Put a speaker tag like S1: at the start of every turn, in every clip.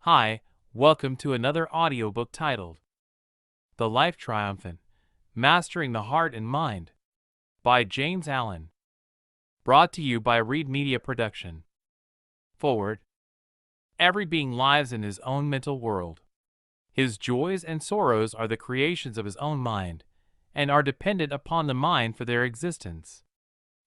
S1: Hi, welcome to another audiobook titled The Life Triumphant, Mastering the Heart and Mind by James Allen. Brought to you by Reed Media Production. Forward. Every being lives in his own mental world. His joys and sorrows are the creations of his own mind, and are dependent upon the mind for their existence.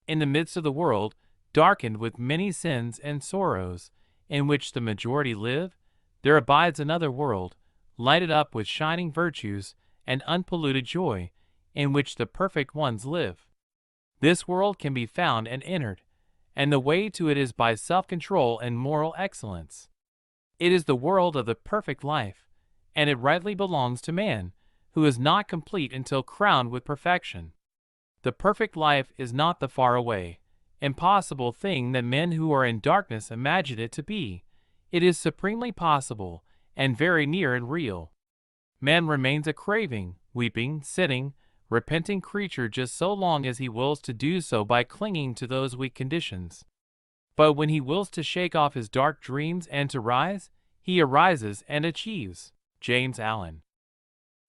S1: In the midst of the world, darkened with many sins and sorrows, in which the majority live, there abides another world, lighted up with shining virtues and unpolluted joy, in which the perfect ones live. This world can be found and entered, and the way to it is by self-control and moral excellence. It is the world of the perfect life, and it rightly belongs to man, who is not complete until crowned with perfection. The perfect life is not the faraway, impossible thing that men who are in darkness imagine it to be. It is supremely possible, and very near and real. Man remains a craving, weeping, sitting, repenting creature just so long as he wills to do so by clinging to those weak conditions. But when he wills to shake off his dark dreams and to rise, he arises and achieves. James Allen.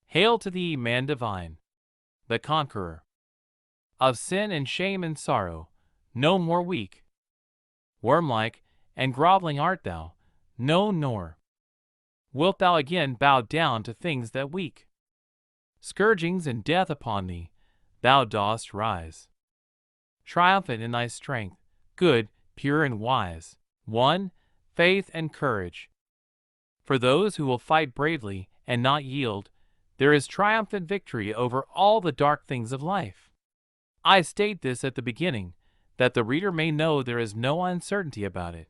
S1: Hail to thee, man divine, the conqueror of sin and shame and sorrow, no more weak. Worm-like and groveling art thou, no, nor wilt thou again bow down to things that weak. Scourgings and death upon thee, thou dost rise, triumphant in thy strength, good, pure and wise. 1. Faith and courage. For those who will fight bravely and not yield, there is triumphant victory over all the dark things of life. I state this at the beginning, that the reader may know there is no uncertainty about it.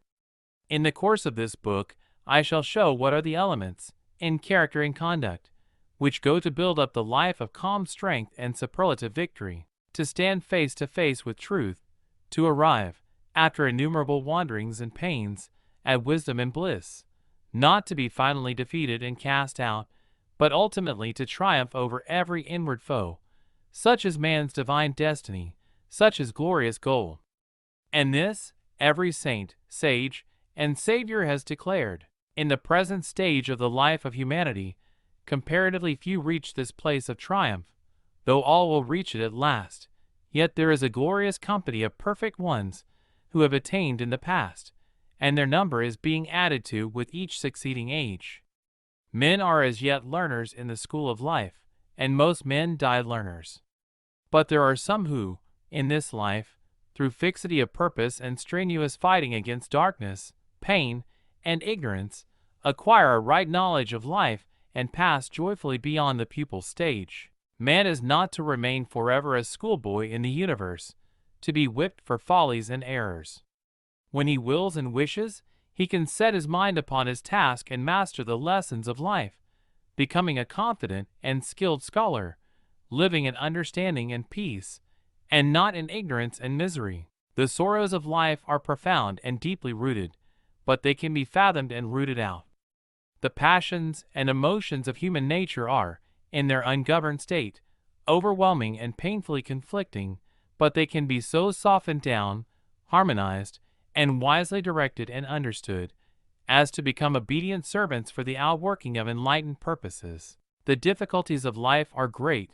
S1: In the course of this book, I shall show what are the elements, in character and conduct, which go to build up the life of calm strength and superlative victory, to stand face to face with truth, to arrive, after innumerable wanderings and pains, at wisdom and bliss, not to be finally defeated and cast out, but ultimately to triumph over every inward foe. Such is man's divine destiny, such his glorious goal. And this, every saint, sage, and Savior has declared. In the present stage of the life of humanity, comparatively few reach this place of triumph, though all will reach it at last. Yet there is a glorious company of perfect ones who have attained in the past, and their number is being added to with each succeeding age. Men are as yet learners in the school of life, and most men die learners. But there are some who, in this life, through fixity of purpose and strenuous fighting against darkness, pain, and ignorance, acquire a right knowledge of life and pass joyfully beyond the pupil stage. Man is not to remain forever a schoolboy in the universe, to be whipped for follies and errors. When he wills and wishes, he can set his mind upon his task and master the lessons of life, becoming a confident and skilled scholar, living in understanding and peace, and not in ignorance and misery. The sorrows of life are profound and deeply rooted, but they can be fathomed and rooted out. The passions and emotions of human nature are, in their ungoverned state, overwhelming and painfully conflicting, but they can be so softened down, harmonized, and wisely directed and understood, as to become obedient servants for the outworking of enlightened purposes. The difficulties of life are great,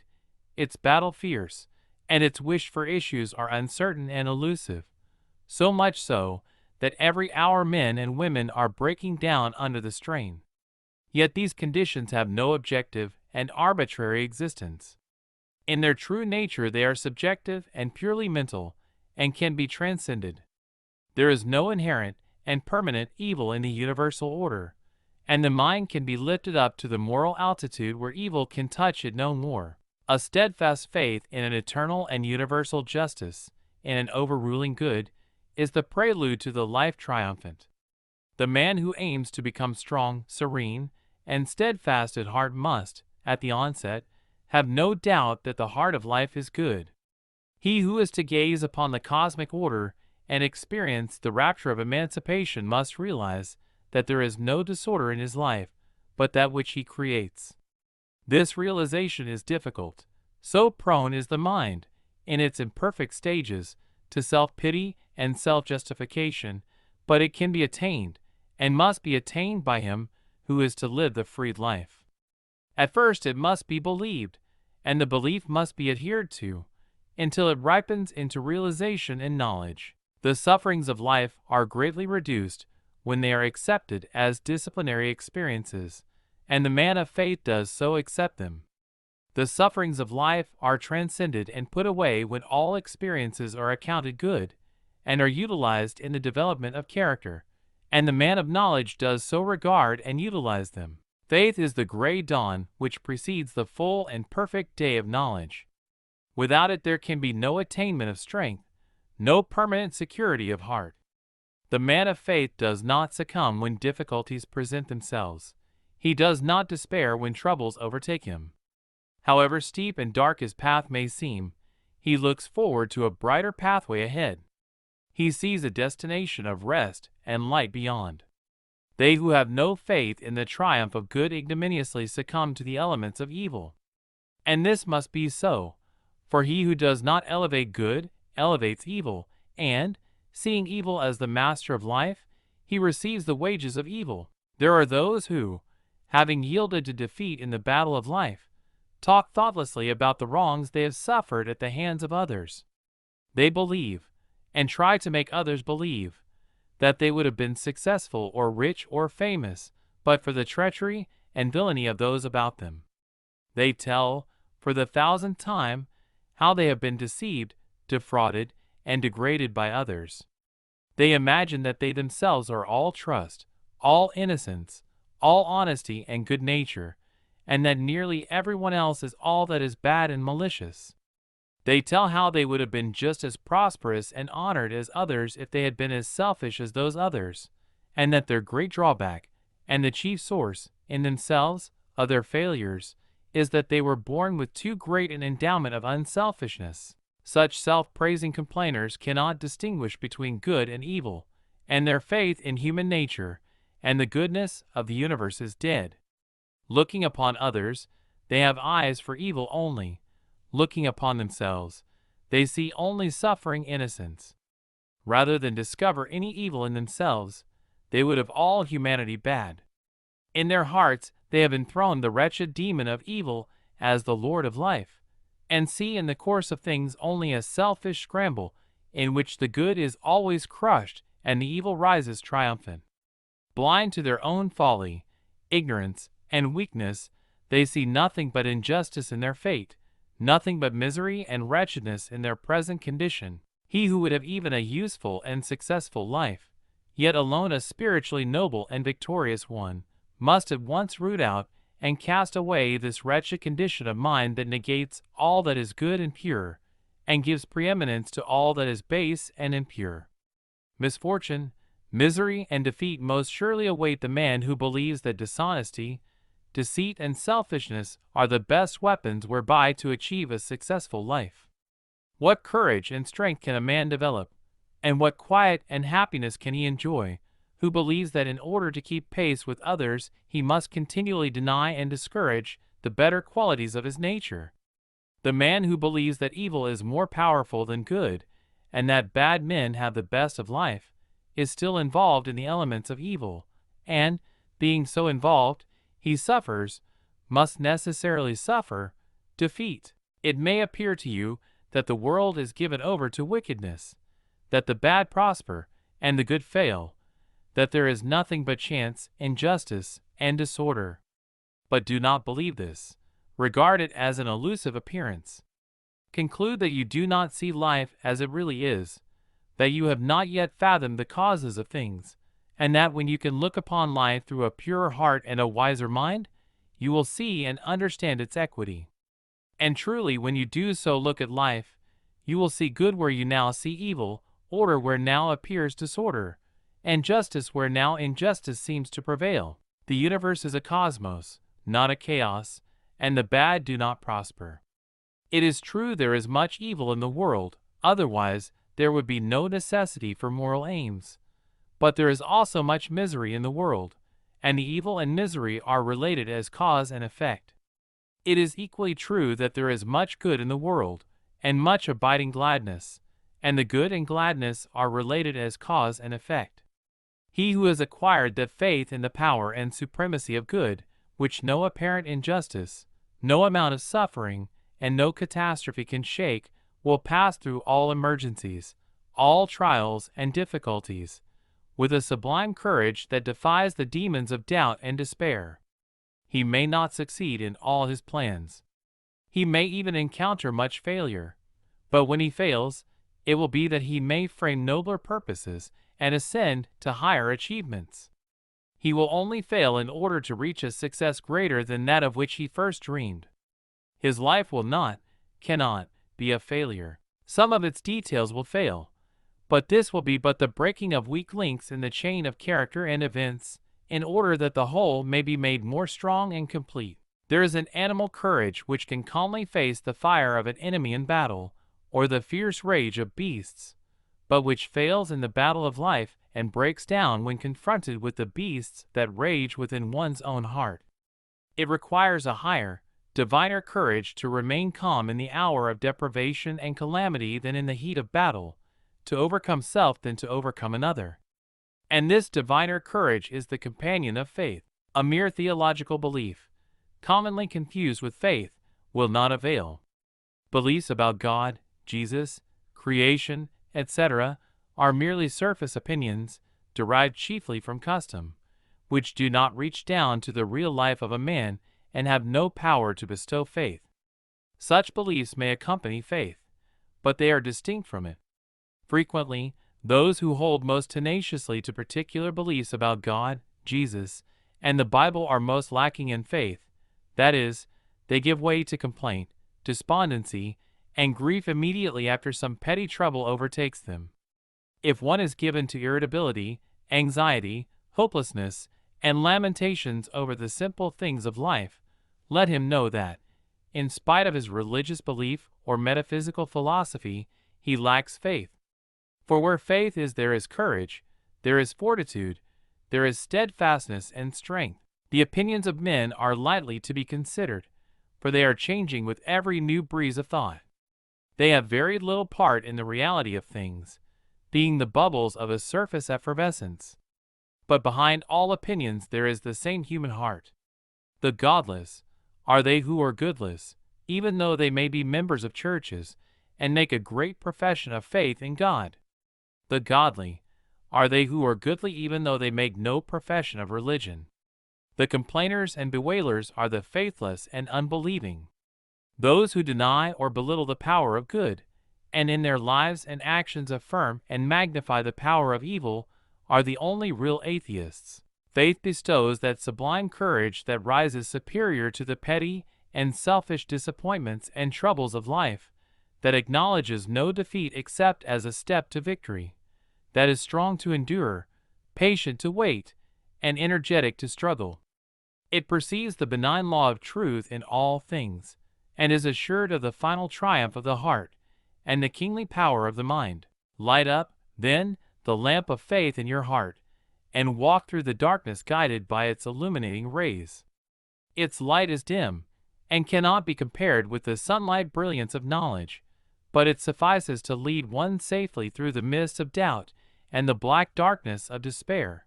S1: its battle fierce, and its wished for issues are uncertain and elusive, so much so that every hour men and women are breaking down under the strain. Yet these conditions have no objective and arbitrary existence. In their true nature they are subjective and purely mental, and can be transcended. There is no inherent and permanent evil in the universal order, and the mind can be lifted up to the moral altitude where evil can touch it no more. A steadfast faith in an eternal and universal justice, in an overruling good, is the prelude to the life triumphant. The man who aims to become strong, serene, and steadfast at heart must, at the onset, have no doubt that the heart of life is good. He who is to gaze upon the cosmic order and experience the rapture of emancipation must realize that there is no disorder in his life but that which he creates. This realization is difficult, so prone is the mind, in its imperfect stages, to self-pity and self-justification, but it can be attained, and must be attained by him who is to live the freed life. At first it must be believed, and the belief must be adhered to, until it ripens into realization and knowledge. The sufferings of life are greatly reduced when they are accepted as disciplinary experiences, and the man of faith does so accept them. The sufferings of life are transcended and put away when all experiences are accounted good, and are utilized in the development of character, and the man of knowledge does so regard and utilize them. Faith is the gray dawn which precedes the full and perfect day of knowledge. Without it there can be no attainment of strength, no permanent security of heart. The man of faith does not succumb when difficulties present themselves. He does not despair when troubles overtake him. However steep and dark his path may seem, he looks forward to a brighter pathway ahead. He sees a destination of rest and light beyond. They who have no faith in the triumph of good ignominiously succumb to the elements of evil. And this must be so, for he who does not elevate good elevates evil, and, seeing evil as the master of life, he receives the wages of evil. There are those who, having yielded to defeat in the battle of life, talk thoughtlessly about the wrongs they have suffered at the hands of others. They believe, and try to make others believe, that they would have been successful or rich or famous but for the treachery and villainy of those about them. They tell, for the thousandth time, how they have been deceived, defrauded, and degraded by others. They imagine that they themselves are all trust, all innocence, all honesty and good nature, and that nearly everyone else is all that is bad and malicious. They tell how they would have been just as prosperous and honored as others if they had been as selfish as those others, and that their great drawback, and the chief source, in themselves, of their failures, is that they were born with too great an endowment of unselfishness. Such self-praising complainers cannot distinguish between good and evil, and their faith in human nature and the goodness of the universe is dead. Looking upon others, they have eyes for evil only. Looking upon themselves, they see only suffering innocence. Rather than discover any evil in themselves, they would have all humanity bad. In their hearts they have enthroned the wretched demon of evil as the Lord of life, and see in the course of things only a selfish scramble in which the good is always crushed and the evil rises triumphant. Blind to their own folly, ignorance, and weakness, they see nothing but injustice in their fate, nothing but misery and wretchedness in their present condition. He who would have even a useful and successful life, yet alone a spiritually noble and victorious one, must at once root out and cast away this wretched condition of mind that negates all that is good and pure, and gives preeminence to all that is base and impure. Misfortune, misery, and defeat most surely await the man who believes that dishonesty, deceit, and selfishness are the best weapons whereby to achieve a successful life. What courage and strength can a man develop, and what quiet and happiness can he enjoy, who believes that in order to keep pace with others he must continually deny and discourage the better qualities of his nature? The man who believes that evil is more powerful than good, and that bad men have the best of life, is still involved in the elements of evil, and, being so involved, he must necessarily suffer, defeat. It may appear to you that the world is given over to wickedness, that the bad prosper, and the good fail, that there is nothing but chance, injustice, and disorder. But do not believe this. Regard it as an illusive appearance. Conclude that you do not see life as it really is, that you have not yet fathomed the causes of things, and that when you can look upon life through a purer heart and a wiser mind, you will see and understand its equity. And truly, when you do so look at life, you will see good where you now see evil, order where now appears disorder, and justice where now injustice seems to prevail. The universe is a cosmos, not a chaos, and the bad do not prosper. It is true there is much evil in the world, otherwise there would be no necessity for moral aims. But there is also much misery in the world, and the evil and misery are related as cause and effect. It is equally true that there is much good in the world, and much abiding gladness, and the good and gladness are related as cause and effect. He who has acquired that faith in the power and supremacy of good, which no apparent injustice, no amount of suffering, and no catastrophe can shake, will pass through all emergencies, all trials and difficulties, with a sublime courage that defies the demons of doubt and despair. He may not succeed in all his plans. He may even encounter much failure, but when he fails, it will be that he may frame nobler purposes and ascend to higher achievements. He will only fail in order to reach a success greater than that of which he first dreamed. His life will not, cannot, be a failure. Some of its details will fail, but this will be but the breaking of weak links in the chain of character and events, in order that the whole may be made more strong and complete. There is an animal courage which can calmly face the fire of an enemy in battle, or the fierce rage of beasts, but which fails in the battle of life and breaks down when confronted with the beasts that rage within one's own heart. It requires a higher, diviner courage to remain calm in the hour of deprivation and calamity than in the heat of battle, to overcome self than to overcome another. And this diviner courage is the companion of faith. A mere theological belief, commonly confused with faith, will not avail. Beliefs about God, Jesus, creation, etc., are merely surface opinions, derived chiefly from custom, which do not reach down to the real life of a man and have no power to bestow faith. Such beliefs may accompany faith, but they are distinct from it. Frequently, those who hold most tenaciously to particular beliefs about God, Jesus, and the Bible are most lacking in faith. That is, they give way to complaint, despondency, and grief immediately after some petty trouble overtakes them. If one is given to irritability, anxiety, hopelessness, and lamentations over the simple things of life, let him know that, in spite of his religious belief or metaphysical philosophy, he lacks faith. For where faith is, there is courage, there is fortitude, there is steadfastness and strength. The opinions of men are lightly to be considered, for they are changing with every new breeze of thought. They have very little part in the reality of things, being the bubbles of a surface effervescence. But behind all opinions there is the same human heart. The godless are they who are goodless, even though they may be members of churches, and make a great profession of faith in God. The godly are they who are goodly even though they make no profession of religion. The complainers and bewailers are the faithless and unbelieving. Those who deny or belittle the power of good, and in their lives and actions affirm and magnify the power of evil, are the only real atheists. Faith bestows that sublime courage that rises superior to the petty and selfish disappointments and troubles of life, that acknowledges no defeat except as a step to victory, that is strong to endure, patient to wait, and energetic to struggle. It perceives the benign law of truth in all things, and is assured of the final triumph of the heart and the kingly power of the mind. Light up, then, the lamp of faith in your heart, and walk through the darkness guided by its illuminating rays. Its light is dim, and cannot be compared with the sunlight brilliance of knowledge, but it suffices to lead one safely through the mist of doubt and the black darkness of despair,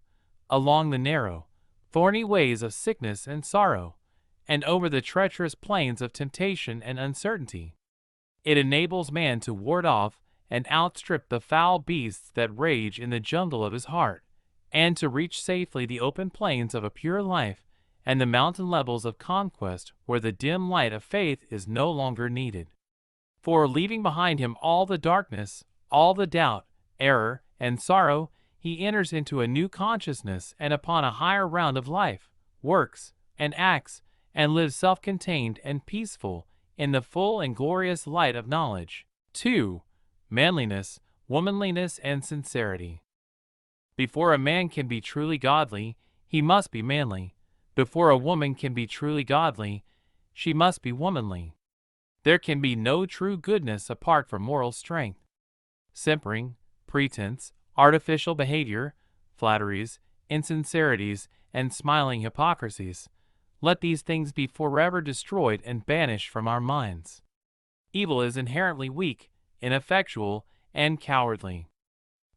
S1: along the narrow, thorny ways of sickness and sorrow, and over the treacherous plains of temptation and uncertainty. It enables man to ward off and outstrip the foul beasts that rage in the jungle of his heart, and to reach safely the open plains of a pure life and the mountain levels of conquest where the dim light of faith is no longer needed. For, leaving behind him all the darkness, all the doubt, error, and sorrow, he enters into a new consciousness and upon a higher round of life, works, and acts, and lives self-contained and peaceful in the full and glorious light of knowledge. 2. Manliness, womanliness, and sincerity. Before a man can be truly godly, he must be manly. Before a woman can be truly godly, she must be womanly. There can be no true goodness apart from moral strength. Simpering, pretense, artificial behavior, flatteries, insincerities, and smiling hypocrisies, let these things be forever destroyed and banished from our minds. Evil is inherently weak, ineffectual, and cowardly.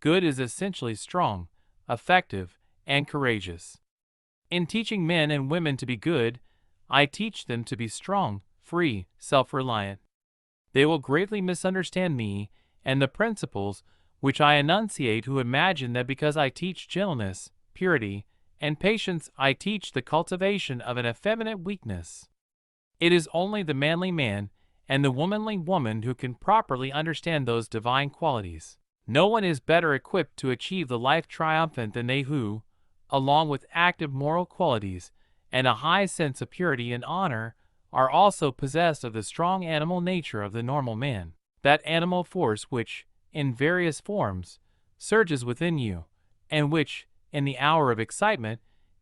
S1: Good is essentially strong, effective, and courageous. In teaching men and women to be good, I teach them to be strong, free, self-reliant. They will greatly misunderstand me and the principles which I enunciate who imagine that because I teach gentleness, purity, and patience I teach the cultivation of an effeminate weakness. It is only the manly man and the womanly woman who can properly understand those divine qualities. No one is better equipped to achieve the life triumphant than they who, along with active moral qualities and a high sense of purity and honor, are also possessed of the strong animal nature of the normal man, that animal force which, in various forms, surges within you, and which, in the hour of excitement,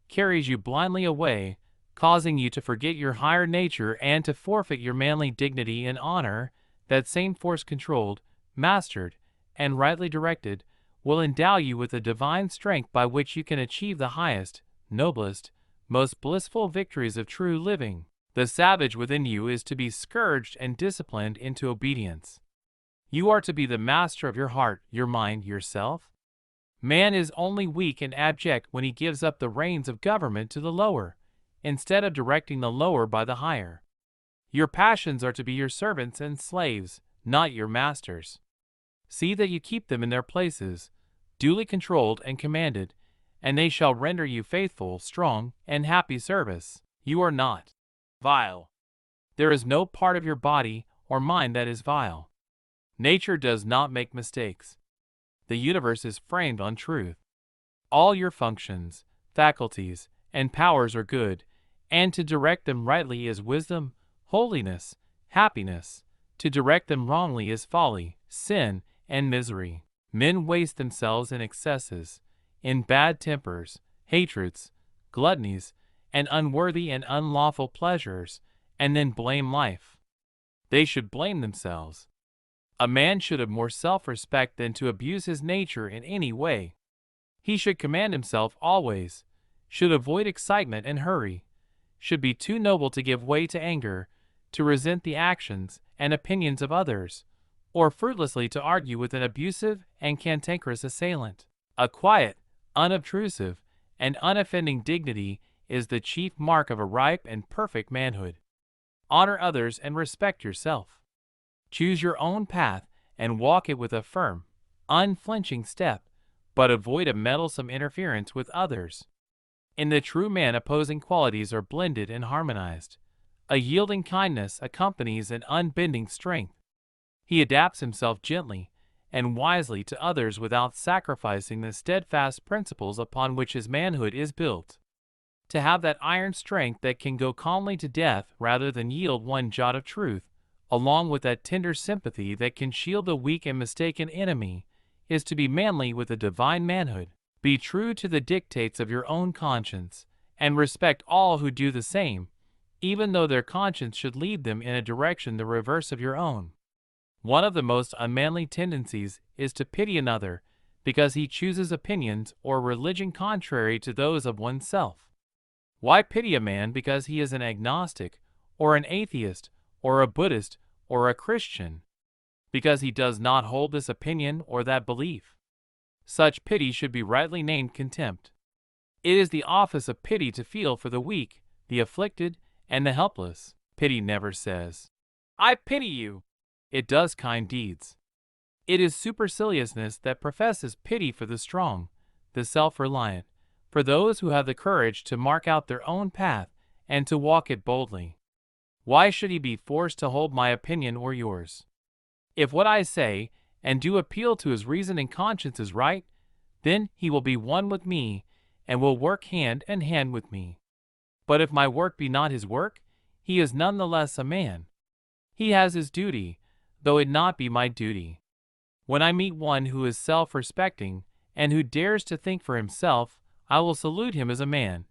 S1: carries you blindly away, causing you to forget your higher nature and to forfeit your manly dignity and honor. That same force controlled, mastered, and rightly directed, will endow you with the divine strength by which you can achieve the highest, noblest, most blissful victories of true living. The savage within you is to be scourged and disciplined into obedience. You are to be the master of your heart, your mind, yourself. Man is only weak and abject when he gives up the reins of government to the lower, instead of directing the lower by the higher. Your passions are to be your servants and slaves, not your masters. See that you keep them in their places, duly controlled and commanded, and they shall render you faithful, strong, and happy service. You are not vile. There is no part of your body or mind that is vile. Nature does not make mistakes. The universe is framed on truth. All your functions, faculties, and powers are good, and to direct them rightly is wisdom, holiness, happiness. To direct them wrongly is folly, sin, and misery. Men waste themselves in excesses, in bad tempers, hatreds, gluttonies, and unworthy and unlawful pleasures, and then blame life. They should blame themselves. A man should have more self-respect than to abuse his nature in any way. He should command himself always, should avoid excitement and hurry, should be too noble to give way to anger, to resent the actions and opinions of others, or fruitlessly to argue with an abusive and cantankerous assailant. A quiet, unobtrusive, and unoffending dignity is the chief mark of a ripe and perfect manhood. Honor others and respect yourself. Choose your own path and walk it with a firm, unflinching step, but avoid a meddlesome interference with others. In the true man opposing qualities are blended and harmonized. A yielding kindness accompanies an unbending strength. He adapts himself gently and wisely to others without sacrificing the steadfast principles upon which his manhood is built. To have that iron strength that can go calmly to death rather than yield one jot of truth, along with that tender sympathy that can shield the weak and mistaken enemy, is to be manly with a divine manhood. Be true to the dictates of your own conscience, and respect all who do the same, even though their conscience should lead them in a direction the reverse of your own. One of the most unmanly tendencies is to pity another because he chooses opinions or religion contrary to those of oneself. Why pity a man because he is an agnostic, or an atheist, or a Buddhist, or a Christian? Because he does not hold this opinion or that belief. Such pity should be rightly named contempt. It is the office of pity to feel for the weak, the afflicted, and the helpless. Pity never says, "I pity you." It does kind deeds. It is superciliousness that professes pity for the strong, the self-reliant, for those who have the courage to mark out their own path and to walk it boldly. Why should he be forced to hold my opinion or yours? If what I say and do appeal to his reason and conscience is right, then he will be one with me and will work hand in hand with me. But if my work be not his work, he is none the less a man. He has his duty, though it not be my duty. When I meet one who is self-respecting and who dares to think for himself, I will salute him as a man,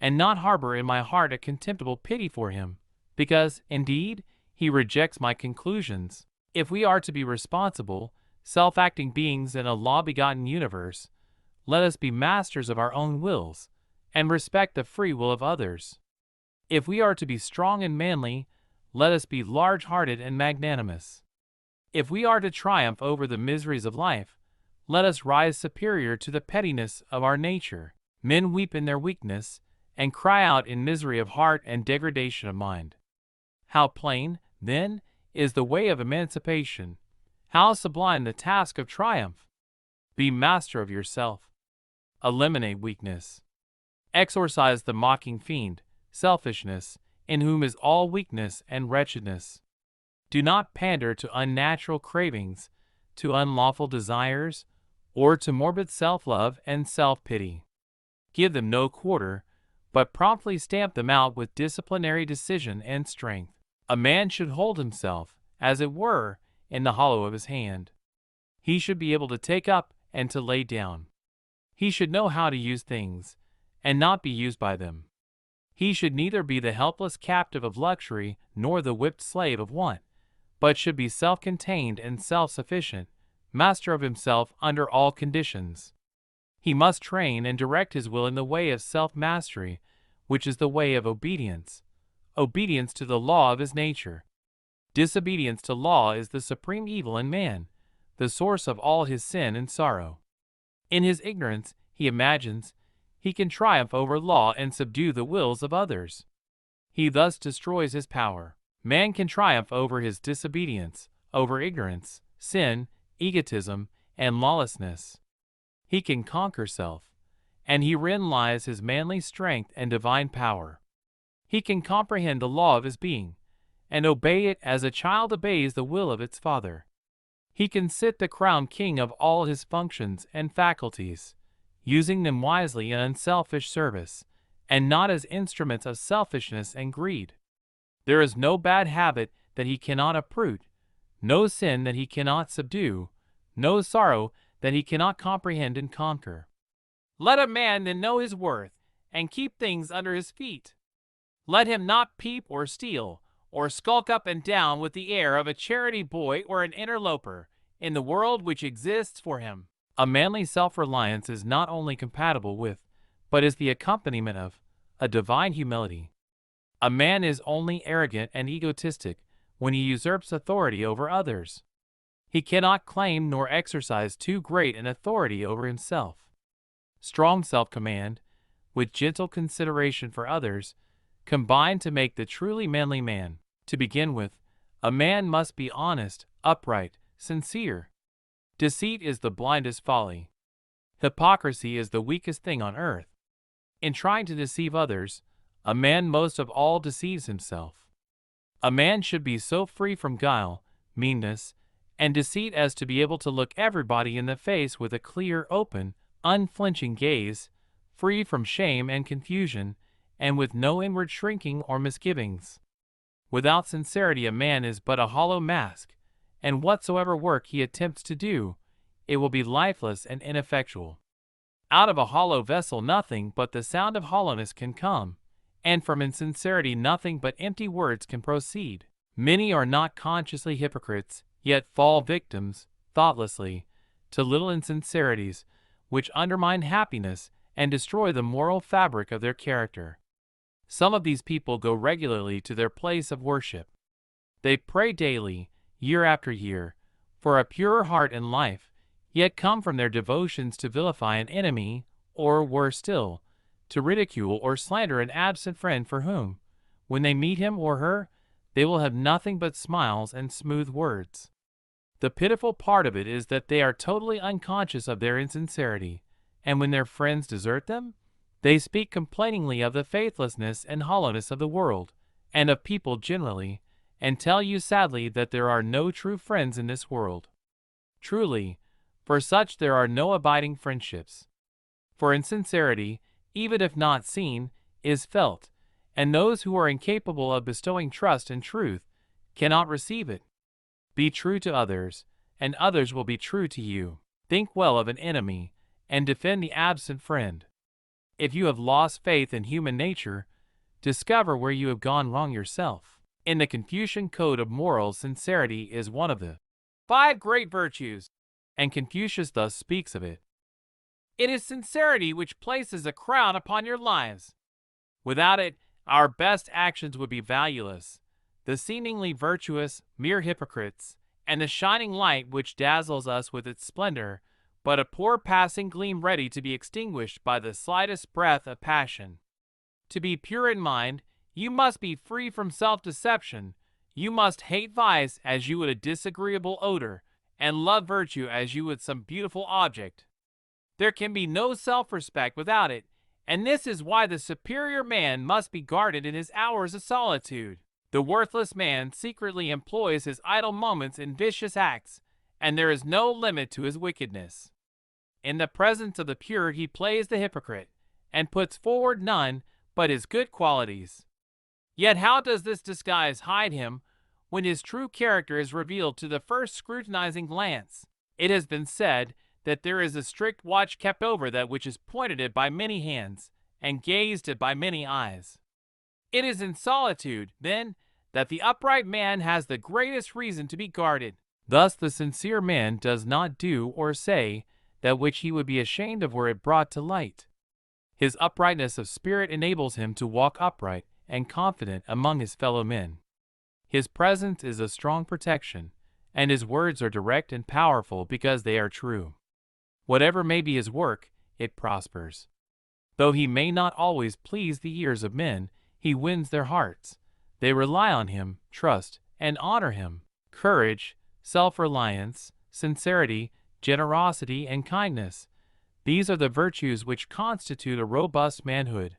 S1: and not harbor in my heart a contemptible pity for him, because, indeed, he rejects my conclusions. If we are to be responsible, self-acting beings in a law-begotten universe, let us be masters of our own wills, and respect the free will of others. If we are to be strong and manly, let us be large-hearted and magnanimous. If we are to triumph over the miseries of life, let us rise superior to the pettiness of our nature. Men weep in their weakness, and cry out in misery of heart and degradation of mind. How plain, then, is the way of emancipation! How sublime the task of triumph! Be master of yourself. Eliminate weakness. Exorcise the mocking fiend, selfishness, in whom is all weakness and wretchedness. Do not pander to unnatural cravings, to unlawful desires, or to morbid self-love and self-pity. Give them no quarter, but promptly stamp them out with disciplinary decision and strength. A man should hold himself, as it were, in the hollow of his hand. He should be able to take up and to lay down. He should know how to use things, and not be used by them. He should neither be the helpless captive of luxury nor the whipped slave of want, but should be self-contained and self-sufficient, master of himself under all conditions. He must train and direct his will in the way of self-mastery, which is the way of obedience, obedience to the law of his nature. Disobedience to law is the supreme evil in man, the source of all his sin and sorrow. In his ignorance, he imagines he can triumph over law and subdue the wills of others. He thus destroys his power. Man can triumph over his disobedience, over ignorance, sin, egotism, and lawlessness. He can conquer self, and herein lies his manly strength and divine power. He can comprehend the law of his being, and obey it as a child obeys the will of its father. He can sit the crowned king of all his functions and faculties, using them wisely in unselfish service, and not as instruments of selfishness and greed. There is no bad habit that he cannot uproot, no sin that he cannot subdue, no sorrow that he cannot comprehend and conquer. Let a man then know his worth, and keep things under his feet. Let him not peep or steal, or skulk up and down with the air of a charity boy or an interloper, in the world which exists for him. A manly self-reliance is not only compatible with, but is the accompaniment of, a divine humility. A man is only arrogant and egotistic when he usurps authority over others. He cannot claim nor exercise too great an authority over himself. Strong self-command, with gentle consideration for others, combine to make the truly manly man. To begin with, a man must be honest, upright, sincere. Deceit is the blindest folly. Hypocrisy is the weakest thing on earth. In trying to deceive others, a man most of all deceives himself. A man should be so free from guile, meanness, and deceit as to be able to look everybody in the face with a clear, open, unflinching gaze, free from shame and confusion, and with no inward shrinking or misgivings. Without sincerity a man is but a hollow mask, and whatsoever work he attempts to do, it will be lifeless and ineffectual. Out of a hollow vessel nothing but the sound of hollowness can come, and from insincerity nothing but empty words can proceed. Many are not consciously hypocrites, yet fall victims, thoughtlessly, to little insincerities, which undermine happiness and destroy the moral fabric of their character. Some of these people go regularly to their place of worship. They pray daily, year after year, for a purer heart and life, yet come from their devotions to vilify an enemy, or, worse still, to ridicule or slander an absent friend for whom, when they meet him or her, they will have nothing but smiles and smooth words. The pitiful part of it is that they are totally unconscious of their insincerity, and when their friends desert them, they speak complainingly of the faithlessness and hollowness of the world, and of people generally, and tell you sadly that there are no true friends in this world. Truly, for such there are no abiding friendships. For insincerity, even if not seen, is felt, and those who are incapable of bestowing trust and truth cannot receive it. Be true to others, and others will be true to you. Think well of an enemy, and defend the absent friend. If you have lost faith in human nature, discover where you have gone wrong yourself. In the Confucian code of morals, sincerity is one of the 5 great virtues, and Confucius thus speaks of it. It is sincerity which places a crown upon your lives. Without it, our best actions would be valueless. The seemingly virtuous, mere hypocrites, and the shining light which dazzles us with its splendor, but a poor passing gleam ready to be extinguished by the slightest breath of passion. To be pure in mind, you must be free from self-deception. You must hate vice as you would a disagreeable odor, and love virtue as you would some beautiful object. There can be no self-respect without it, and this is why the superior man must be guarded in his hours of solitude. The worthless man secretly employs his idle moments in vicious acts, and there is no limit to his wickedness. In the presence of the pure he plays the hypocrite, and puts forward none but his good qualities. Yet how does this disguise hide him when his true character is revealed to the first scrutinizing glance? It has been said that there is a strict watch kept over that which is pointed at by many hands and gazed at by many eyes. It is in solitude, then, that the upright man has the greatest reason to be guarded. Thus the sincere man does not do or say that which he would be ashamed of were it brought to light. His uprightness of spirit enables him to walk upright and confident among his fellow men. His presence is a strong protection, and his words are direct and powerful because they are true. Whatever may be his work, it prospers. Though he may not always please the ears of men, he wins their hearts. They rely on him, trust, and honor him. Courage, self-reliance, sincerity, generosity, and kindness. These are the virtues which constitute a robust manhood.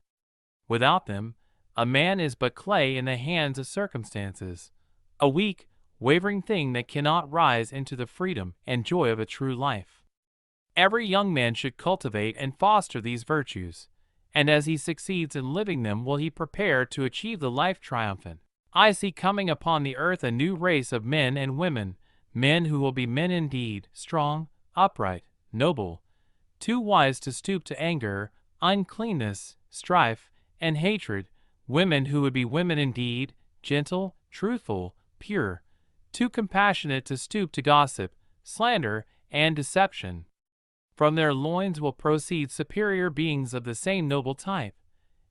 S1: Without them, a man is but clay in the hands of circumstances, a weak, wavering thing that cannot rise into the freedom and joy of a true life. Every young man should cultivate and foster these virtues, and as he succeeds in living them will he prepare to achieve the life triumphant. I see coming upon the earth a new race of men and women, men who will be men indeed, strong, upright, noble, too wise to stoop to anger, uncleanness, strife, and hatred, women who would be women indeed, gentle, truthful, pure, too compassionate to stoop to gossip, slander, and deception. From their loins will proceed superior beings of the same noble type,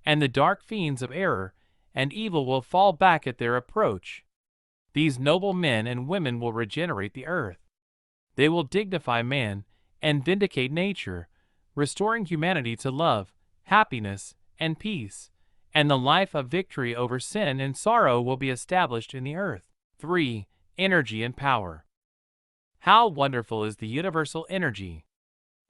S1: and the dark fiends of error and evil will fall back at their approach. These noble men and women will regenerate the earth. They will dignify man and vindicate nature, restoring humanity to love, happiness, and peace, and the life of victory over sin and sorrow will be established in the earth. 3. Energy and power. How wonderful is the universal energy!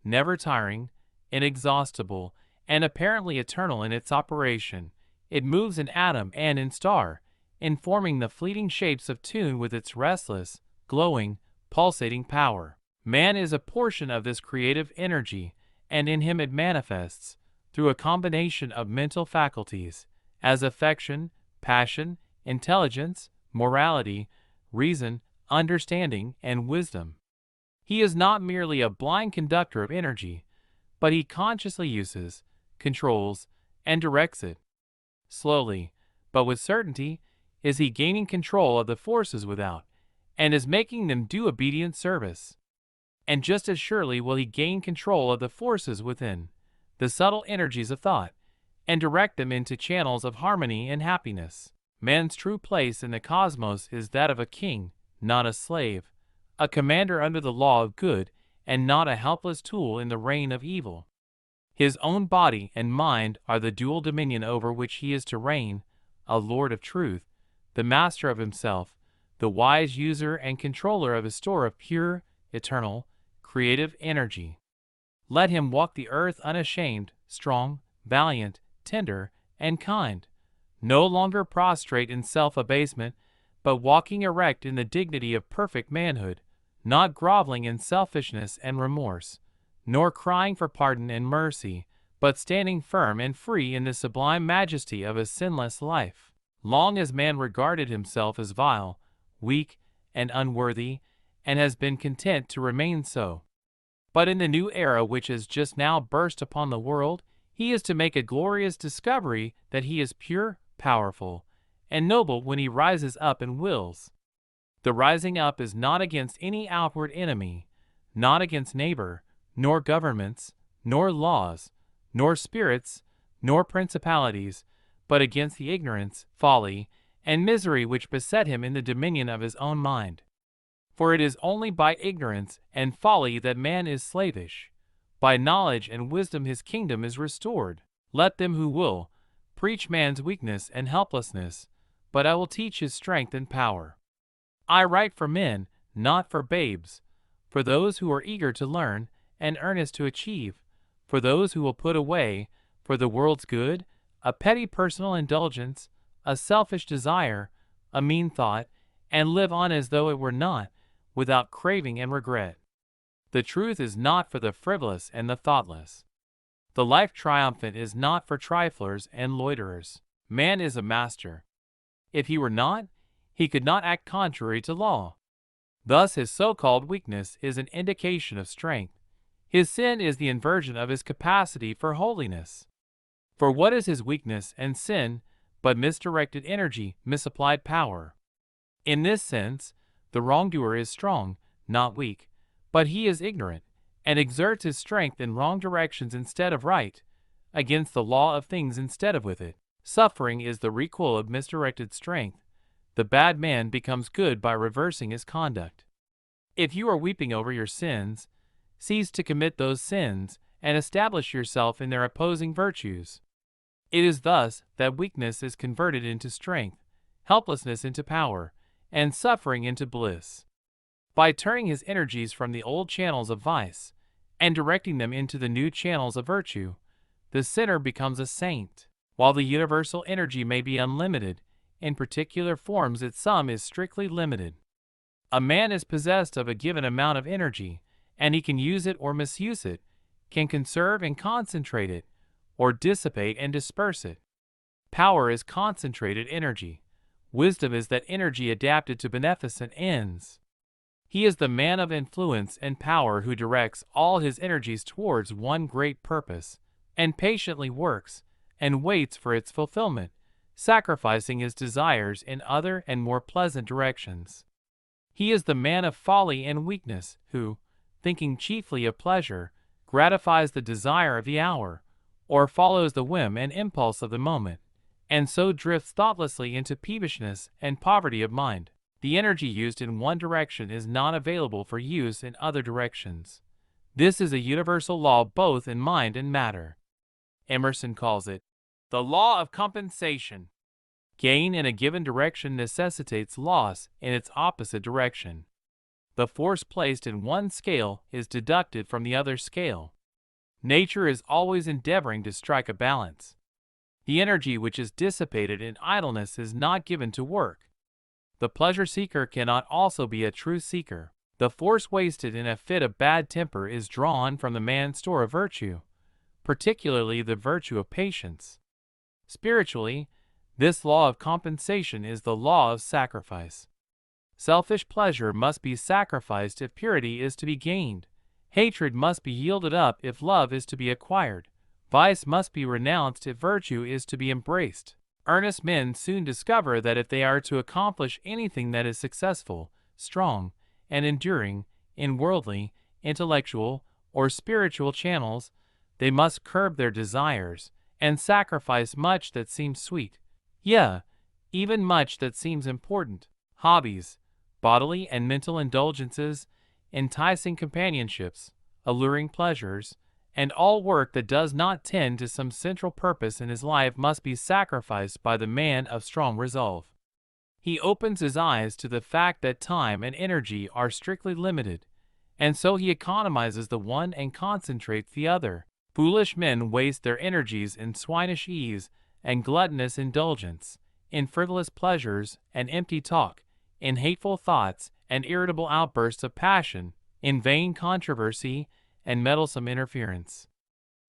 S1: Never tiring, inexhaustible, and apparently eternal in its operation, it moves in atom and in star, informing the fleeting shapes of tune with its restless, glowing, pulsating power. Man is a portion of this creative energy, and in him it manifests, through a combination of mental faculties, as affection, passion, intelligence, morality, reason, understanding, and wisdom. He is not merely a blind conductor of energy, but he consciously uses, controls, and directs it. Slowly, but with certainty, is he gaining control of the forces without, and is making them do obedient service. And just as surely will he gain control of the forces within, the subtle energies of thought, and direct them into channels of harmony and happiness. Man's true place in the cosmos is that of a king, not a slave, a commander under the law of good, and not a helpless tool in the reign of evil. His own body and mind are the dual dominion over which he is to reign, a lord of truth, the master of himself, the wise user and controller of his store of pure, eternal, creative energy. Let him walk the earth unashamed, strong, valiant, tender, and kind, no longer prostrate in self-abasement, but walking erect in the dignity of perfect manhood, not groveling in selfishness and remorse, nor crying for pardon and mercy, but standing firm and free in the sublime majesty of a sinless life. Long as man regarded himself as vile, weak, and unworthy, and has been content to remain so. But in the new era which has just now burst upon the world, he is to make a glorious discovery that he is pure, powerful, and noble when he rises up and wills. The rising up is not against any outward enemy, not against neighbor, nor governments, nor laws, nor spirits, nor principalities, but against the ignorance, folly, and misery which beset him in the dominion of his own mind. For it is only by ignorance and folly that man is slavish. By knowledge and wisdom his kingdom is restored. Let them who will preach man's weakness and helplessness, but I will teach his strength and power. I write for men, not for babes, for those who are eager to learn and earnest to achieve, for those who will put away, for the world's good, a petty personal indulgence, a selfish desire, a mean thought, and live on as though it were not, without craving and regret. The truth is not for the frivolous and the thoughtless. The life triumphant is not for triflers and loiterers. Man is a master. If he were not, he could not act contrary to law. Thus his so-called weakness is an indication of strength. His sin is the inversion of his capacity for holiness. For what is his weakness and sin but misdirected energy, misapplied power? In this sense, the wrongdoer is strong, not weak, but he is ignorant, and exerts his strength in wrong directions instead of right, against the law of things instead of with it. Suffering is the recoil of misdirected strength. The bad man becomes good by reversing his conduct. If you are weeping over your sins, cease to commit those sins, and establish yourself in their opposing virtues. It is thus that weakness is converted into strength, helplessness into power, and suffering into bliss. By turning his energies from the old channels of vice, and directing them into the new channels of virtue, the sinner becomes a saint. While the universal energy may be unlimited, in particular forms its sum is strictly limited. A man is possessed of a given amount of energy, and he can use it or misuse it, can conserve and concentrate it, or dissipate and disperse it. Power is concentrated energy. Wisdom is that energy adapted to beneficent ends. He is the man of influence and power who directs all his energies towards one great purpose, and patiently works, and waits for its fulfillment, sacrificing his desires in other and more pleasant directions. He is the man of folly and weakness, who, thinking chiefly of pleasure, gratifies the desire of the hour, or follows the whim and impulse of the moment, and so drifts thoughtlessly into peevishness and poverty of mind. The energy used in one direction is not available for use in other directions. This is a universal law both in mind and matter. Emerson calls it the law of compensation. Gain in a given direction necessitates loss in its opposite direction. The force placed in one scale is deducted from the other scale. Nature is always endeavoring to strike a balance. The energy which is dissipated in idleness is not given to work. The pleasure seeker cannot also be a true seeker. The force wasted in a fit of bad temper is drawn from the man's store of virtue, particularly the virtue of patience. Spiritually, this law of compensation is the law of sacrifice. Selfish pleasure must be sacrificed if purity is to be gained. Hatred must be yielded up if love is to be acquired. Vice must be renounced if virtue is to be embraced. Earnest men soon discover that if they are to accomplish anything that is successful, strong, and enduring in worldly, intellectual, or spiritual channels, they must curb their desires and sacrifice much that seems sweet, yea, even much that seems important. Hobbies, bodily and mental indulgences, enticing companionships, alluring pleasures, and all work that does not tend to some central purpose in his life must be sacrificed by the man of strong resolve. He opens his eyes to the fact that time and energy are strictly limited, and so he economizes the one and concentrates the other. Foolish men waste their energies in swinish ease and gluttonous indulgence, in frivolous pleasures and empty talk, in hateful thoughts and irritable outbursts of passion, in vain controversy and meddlesome interference.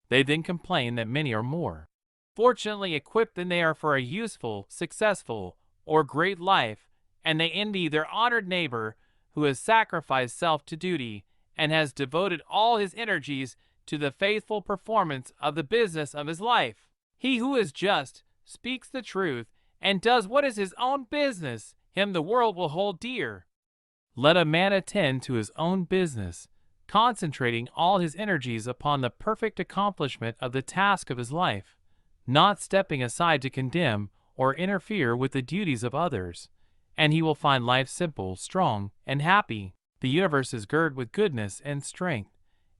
S1: They then complain that many are more fortunately equipped than they are for a useful, successful, or great life, and they envy their honored neighbor who has sacrificed self to duty and has devoted all his energies to the faithful performance of the business of his life. He who is just, speaks the truth, and does what is his own business, him the world will hold dear. Let a man attend to his own business, concentrating all his energies upon the perfect accomplishment of the task of his life, not stepping aside to condemn or interfere with the duties of others, and he will find life simple, strong, and happy. The universe is girded with goodness and strength,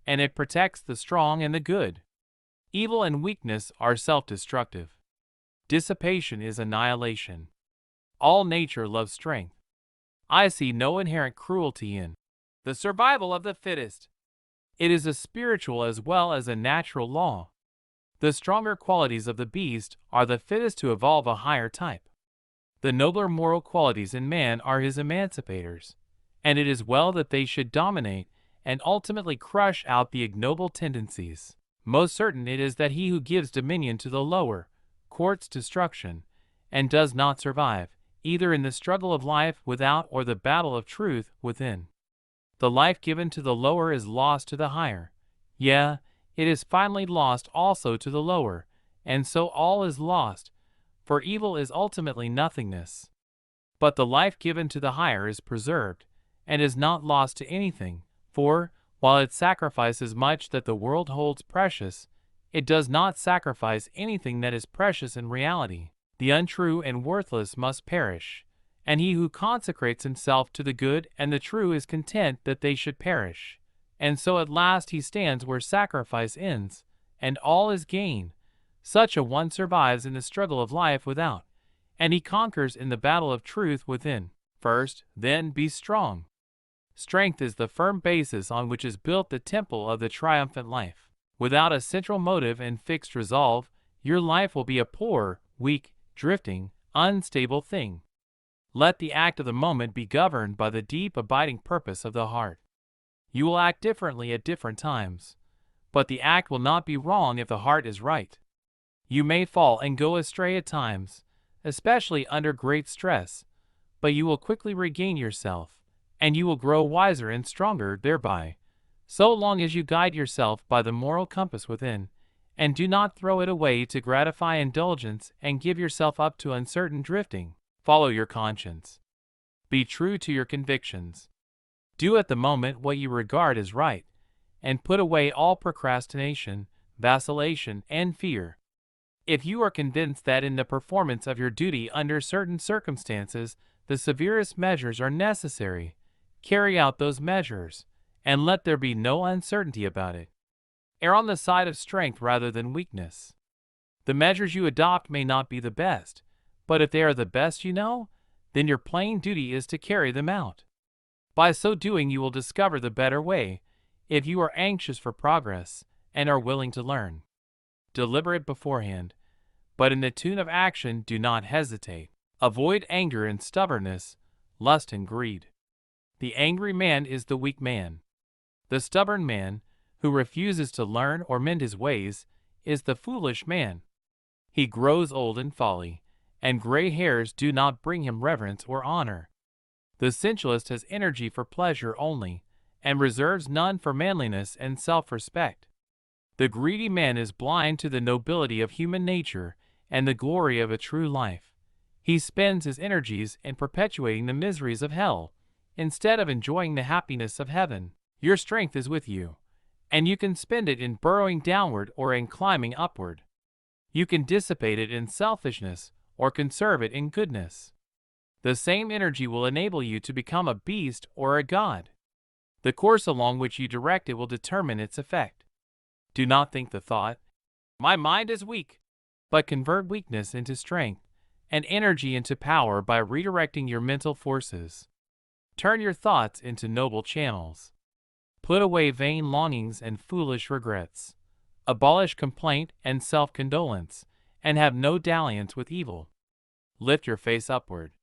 S1: and it protects the strong and the good. Evil and weakness are self-destructive. Dissipation is annihilation. All nature loves strength. I see no inherent cruelty in the survival of the fittest. It is a spiritual as well as a natural law. The stronger qualities of the beast are the fittest to evolve a higher type. The nobler moral qualities in man are his emancipators, and it is well that they should dominate and ultimately crush out the ignoble tendencies. Most certain it is that he who gives dominion to the lower courts destruction, and does not survive, either in the struggle of life without or the battle of truth within. The life given to the lower is lost to the higher. Yea, it is finally lost also to the lower, and so all is lost, for evil is ultimately nothingness. But the life given to the higher is preserved, and is not lost to anything, for, while it sacrifices much that the world holds precious, it does not sacrifice anything that is precious in reality. The untrue and worthless must perish, and he who consecrates himself to the good and the true is content that they should perish. And so at last he stands where sacrifice ends, and all is gain. Such a one survives in the struggle of life without, and he conquers in the battle of truth within. First, then, be strong. Strength is the firm basis on which is built the temple of the triumphant life. Without a central motive and fixed resolve, your life will be a poor, weak, drifting, unstable thing. Let the act of the moment be governed by the deep abiding purpose of the heart. You will act differently at different times, but the act will not be wrong if the heart is right. You may fall and go astray at times, especially under great stress, but you will quickly regain yourself, and you will grow wiser and stronger thereby, so long as you guide yourself by the moral compass within, and do not throw it away to gratify indulgence and give yourself up to uncertain drifting. Follow your conscience. Be true to your convictions. Do at the moment what you regard as right, and put away all procrastination, vacillation, and fear. If you are convinced that in the performance of your duty under certain circumstances the severest measures are necessary, carry out those measures, and let there be no uncertainty about it. Err on the side of strength rather than weakness. The measures you adopt may not be the best, but if they are the best you know, then your plain duty is to carry them out. By so doing you will discover the better way, if you are anxious for progress and are willing to learn. Deliberate beforehand, but in the tune of action do not hesitate. Avoid anger and stubbornness, lust and greed. The angry man is the weak man. The stubborn man, who refuses to learn or mend his ways, is the foolish man. He grows old in folly, and gray hairs do not bring him reverence or honor. The sensualist has energy for pleasure only, and reserves none for manliness and self-respect. The greedy man is blind to the nobility of human nature and the glory of a true life. He spends his energies in perpetuating the miseries of hell, instead of enjoying the happiness of heaven. Your strength is with you, and you can spend it in burrowing downward or in climbing upward. You can dissipate it in selfishness or conserve it in goodness. The same energy will enable you to become a beast or a god. The course along which you direct it will determine its effect. Do not think the thought, "My mind is weak," but convert weakness into strength and energy into power by redirecting your mental forces. Turn your thoughts into noble channels. Put away vain longings and foolish regrets. Abolish complaint and self-condolence, and have no dalliance with evil. Lift your face upward.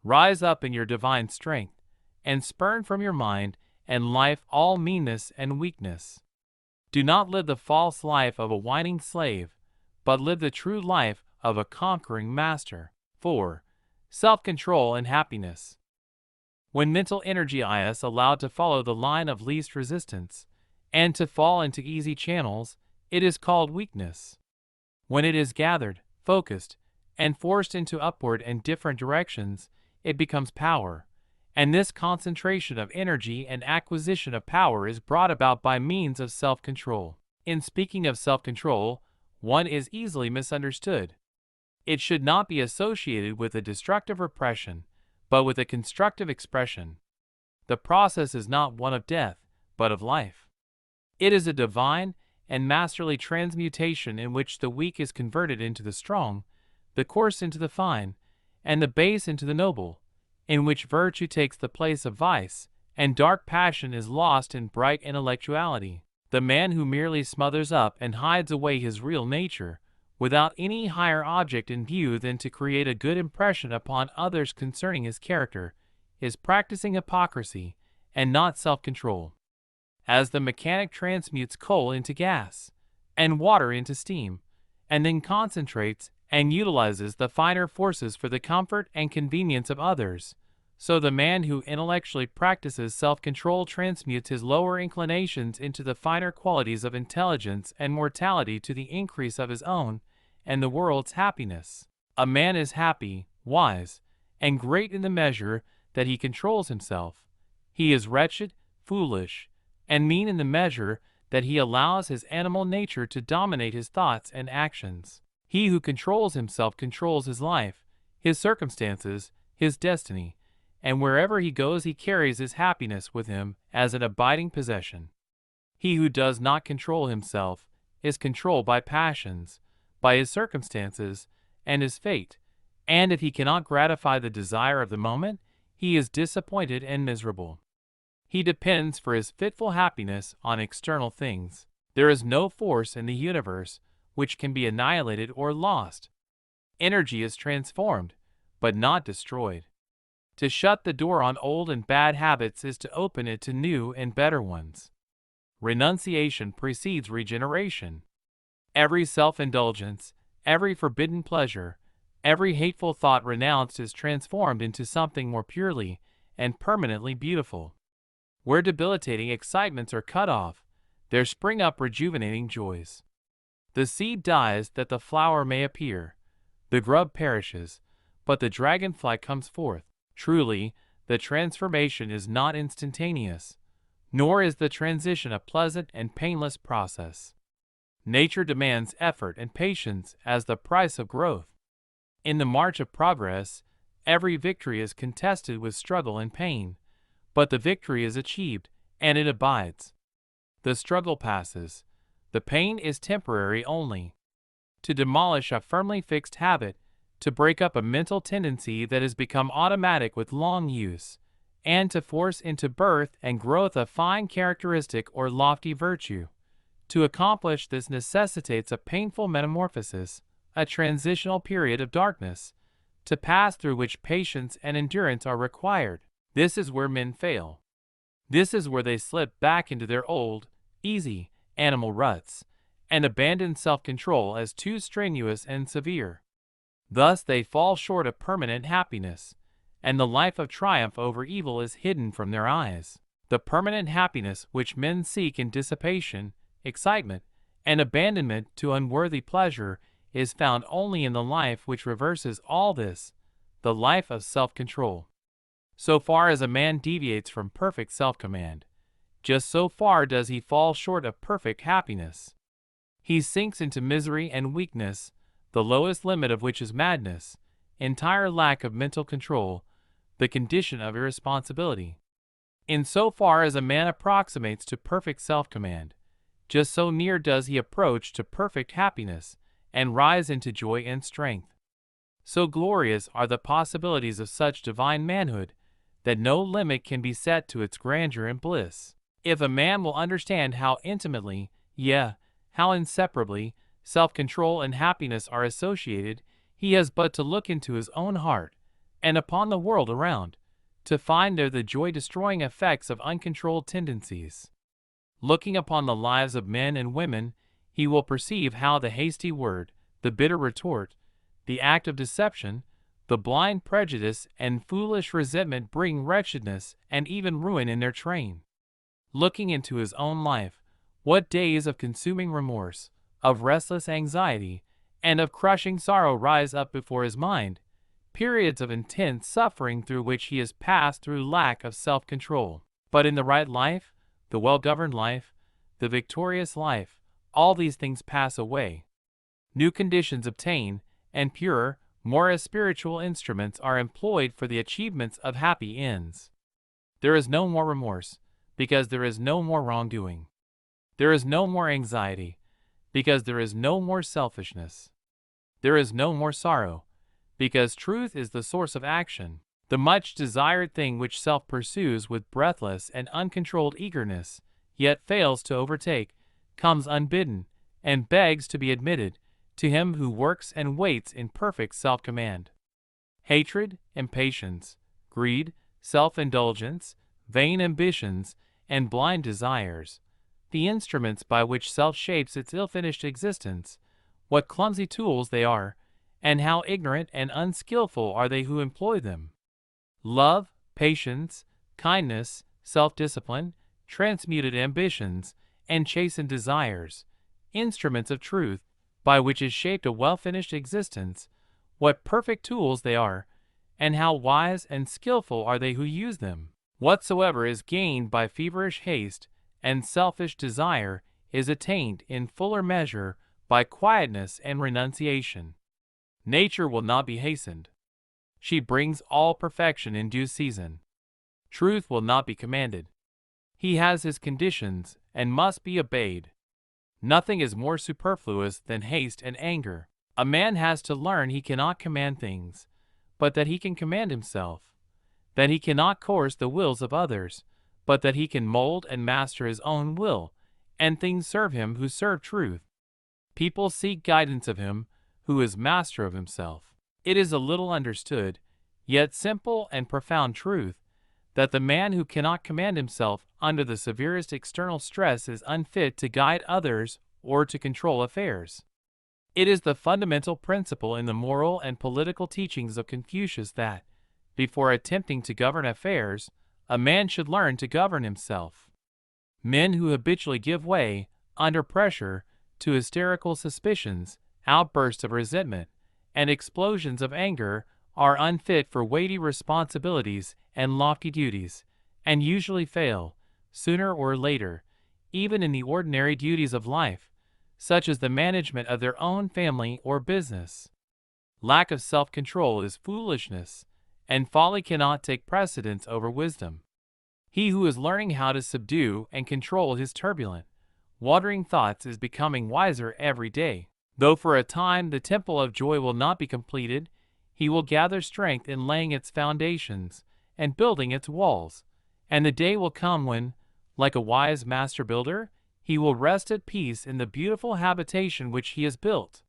S1: Rise up in your divine strength, and spurn from your mind and life all meanness and weakness. Do not live the false life of a whining slave, but live the true life of a conquering master. 4. Self-control and happiness. When mental energy is allowed to follow the line of least resistance, and to fall into easy channels, it is called weakness. When it is gathered, focused, and forced into upward and different directions, it becomes power, and this concentration of energy and acquisition of power is brought about by means of self-control. In speaking of self-control, one is easily misunderstood. It should not be associated with a destructive repression, but with a constructive expression. the process is not one of death, but of life. It is a divine and masterly transmutation in which the weak is converted into the strong, the coarse into the fine, and the base into the noble, in which virtue takes the place of vice, and dark passion is lost in bright intellectuality. The man who merely smothers up and hides away his real nature, without any higher object in view than to create a good impression upon others concerning his character, is practicing hypocrisy, and not self-control. As the mechanic transmutes coal into gas, and water into steam, and then concentrates and utilizes the finer forces for the comfort and convenience of others, so the man who intellectually practices self-control transmutes his lower inclinations into the finer qualities of intelligence and mortality to the increase of his own and the world's happiness. A man is happy, wise, and great in the measure that he controls himself. He is wretched, foolish, and mean in the measure that he allows his animal nature to dominate his thoughts and actions. He who controls himself controls his life, his circumstances, his destiny, and wherever he goes he carries his happiness with him as an abiding possession. He who does not control himself is controlled by passions, by his circumstances, and his fate, and if he cannot gratify the desire of the moment, he is disappointed and miserable. He depends for his fitful happiness on external things. There is no force in the universe which can be annihilated or lost. Energy is transformed, but not destroyed. To shut the door on old and bad habits is to open it to new and better ones. Renunciation precedes regeneration. Every self-indulgence, every forbidden pleasure, every hateful thought renounced is transformed into something more purely and permanently beautiful. Where debilitating excitements are cut off, there spring up rejuvenating joys. The seed dies that the flower may appear. The grub perishes, but the dragonfly comes forth. Truly, the transformation is not instantaneous, nor is the transition a pleasant and painless process. Nature demands effort and patience as the price of growth. In the march of progress, every victory is contested with struggle and pain, but the victory is achieved, and it abides. The struggle passes. The pain is temporary only. To demolish a firmly fixed habit, to break up a mental tendency that has become automatic with long use, and to force into birth and growth a fine characteristic or lofty virtue. To accomplish this necessitates a painful metamorphosis, a transitional period of darkness, to pass through which patience and endurance are required. This is where men fail. This is where they slip back into their old, easy, animal ruts, and abandon self-control as too strenuous and severe. Thus they fall short of permanent happiness, and the life of triumph over evil is hidden from their eyes. The permanent happiness which men seek in dissipation, excitement, and abandonment to unworthy pleasure is found only in the life which reverses all this, the life of self-control. So far as a man deviates from perfect self-command, just so far does he fall short of perfect happiness. He sinks into misery and weakness, the lowest limit of which is madness, entire lack of mental control, the condition of irresponsibility. In so far as a man approximates to perfect self-command, just so near does he approach to perfect happiness and rise into joy and strength. So glorious are the possibilities of such divine manhood that no limit can be set to its grandeur and bliss. If a man will understand how intimately, yea, how inseparably, self-control and happiness are associated, he has but to look into his own heart and upon the world around, to find there the joy-destroying effects of uncontrolled tendencies. Looking upon the lives of men and women, he will perceive how the hasty word, the bitter retort, the act of deception, the blind prejudice and foolish resentment bring wretchedness and even ruin in their train. Looking into his own life, what days of consuming remorse, of restless anxiety, and of crushing sorrow rise up before his mind, periods of intense suffering through which he has passed through lack of self-control. But in the right life, the well-governed life, the victorious life, all these things pass away. New conditions obtain, and purer, more spiritual instruments are employed for the achievements of happy ends. There is no more remorse, because there is no more wrongdoing. There is no more anxiety, because there is no more selfishness. There is no more sorrow, because truth is the source of action. The much desired thing which self pursues with breathless and uncontrolled eagerness, yet fails to overtake, comes unbidden, and begs to be admitted to him who works and waits in perfect self-command. Hatred, impatience, greed, self-indulgence, vain ambitions, and blind desires, the instruments by which self shapes its ill-finished existence, what clumsy tools they are, and how ignorant and unskillful are they who employ them. Love, patience, kindness, self-discipline, transmuted ambitions, and chastened desires, instruments of truth, by which is shaped a well-finished existence, what perfect tools they are, and how wise and skillful are they who use them. Whatsoever is gained by feverish haste and selfish desire is attained in fuller measure by quietness and renunciation. Nature will not be hastened. She brings all perfection in due season. Truth will not be commanded. He has his conditions and must be obeyed. Nothing is more superfluous than haste and anger. A man has to learn he cannot command things, but that he can command himself, that he cannot coerce the wills of others, but that he can mold and master his own will, and things serve him who serve truth. People seek guidance of him who is master of himself. It is a little understood, yet simple and profound truth, that the man who cannot command himself under the severest external stress is unfit to guide others or to control affairs. It is the fundamental principle in the moral and political teachings of Confucius that, before attempting to govern affairs, a man should learn to govern himself. Men who habitually give way, under pressure, to hysterical suspicions, outbursts of resentment, and explosions of anger are unfit for weighty responsibilities and lofty duties, and usually fail, sooner or later, even in the ordinary duties of life, such as the management of their own family or business. Lack of self-control is foolishness, and folly cannot take precedence over wisdom. He who is learning how to subdue and control his turbulent, wandering thoughts is becoming wiser every day. Though for a time the temple of joy will not be completed, he will gather strength in laying its foundations and building its walls, and the day will come when, like a wise master builder, he will rest at peace in the beautiful habitation which he has built.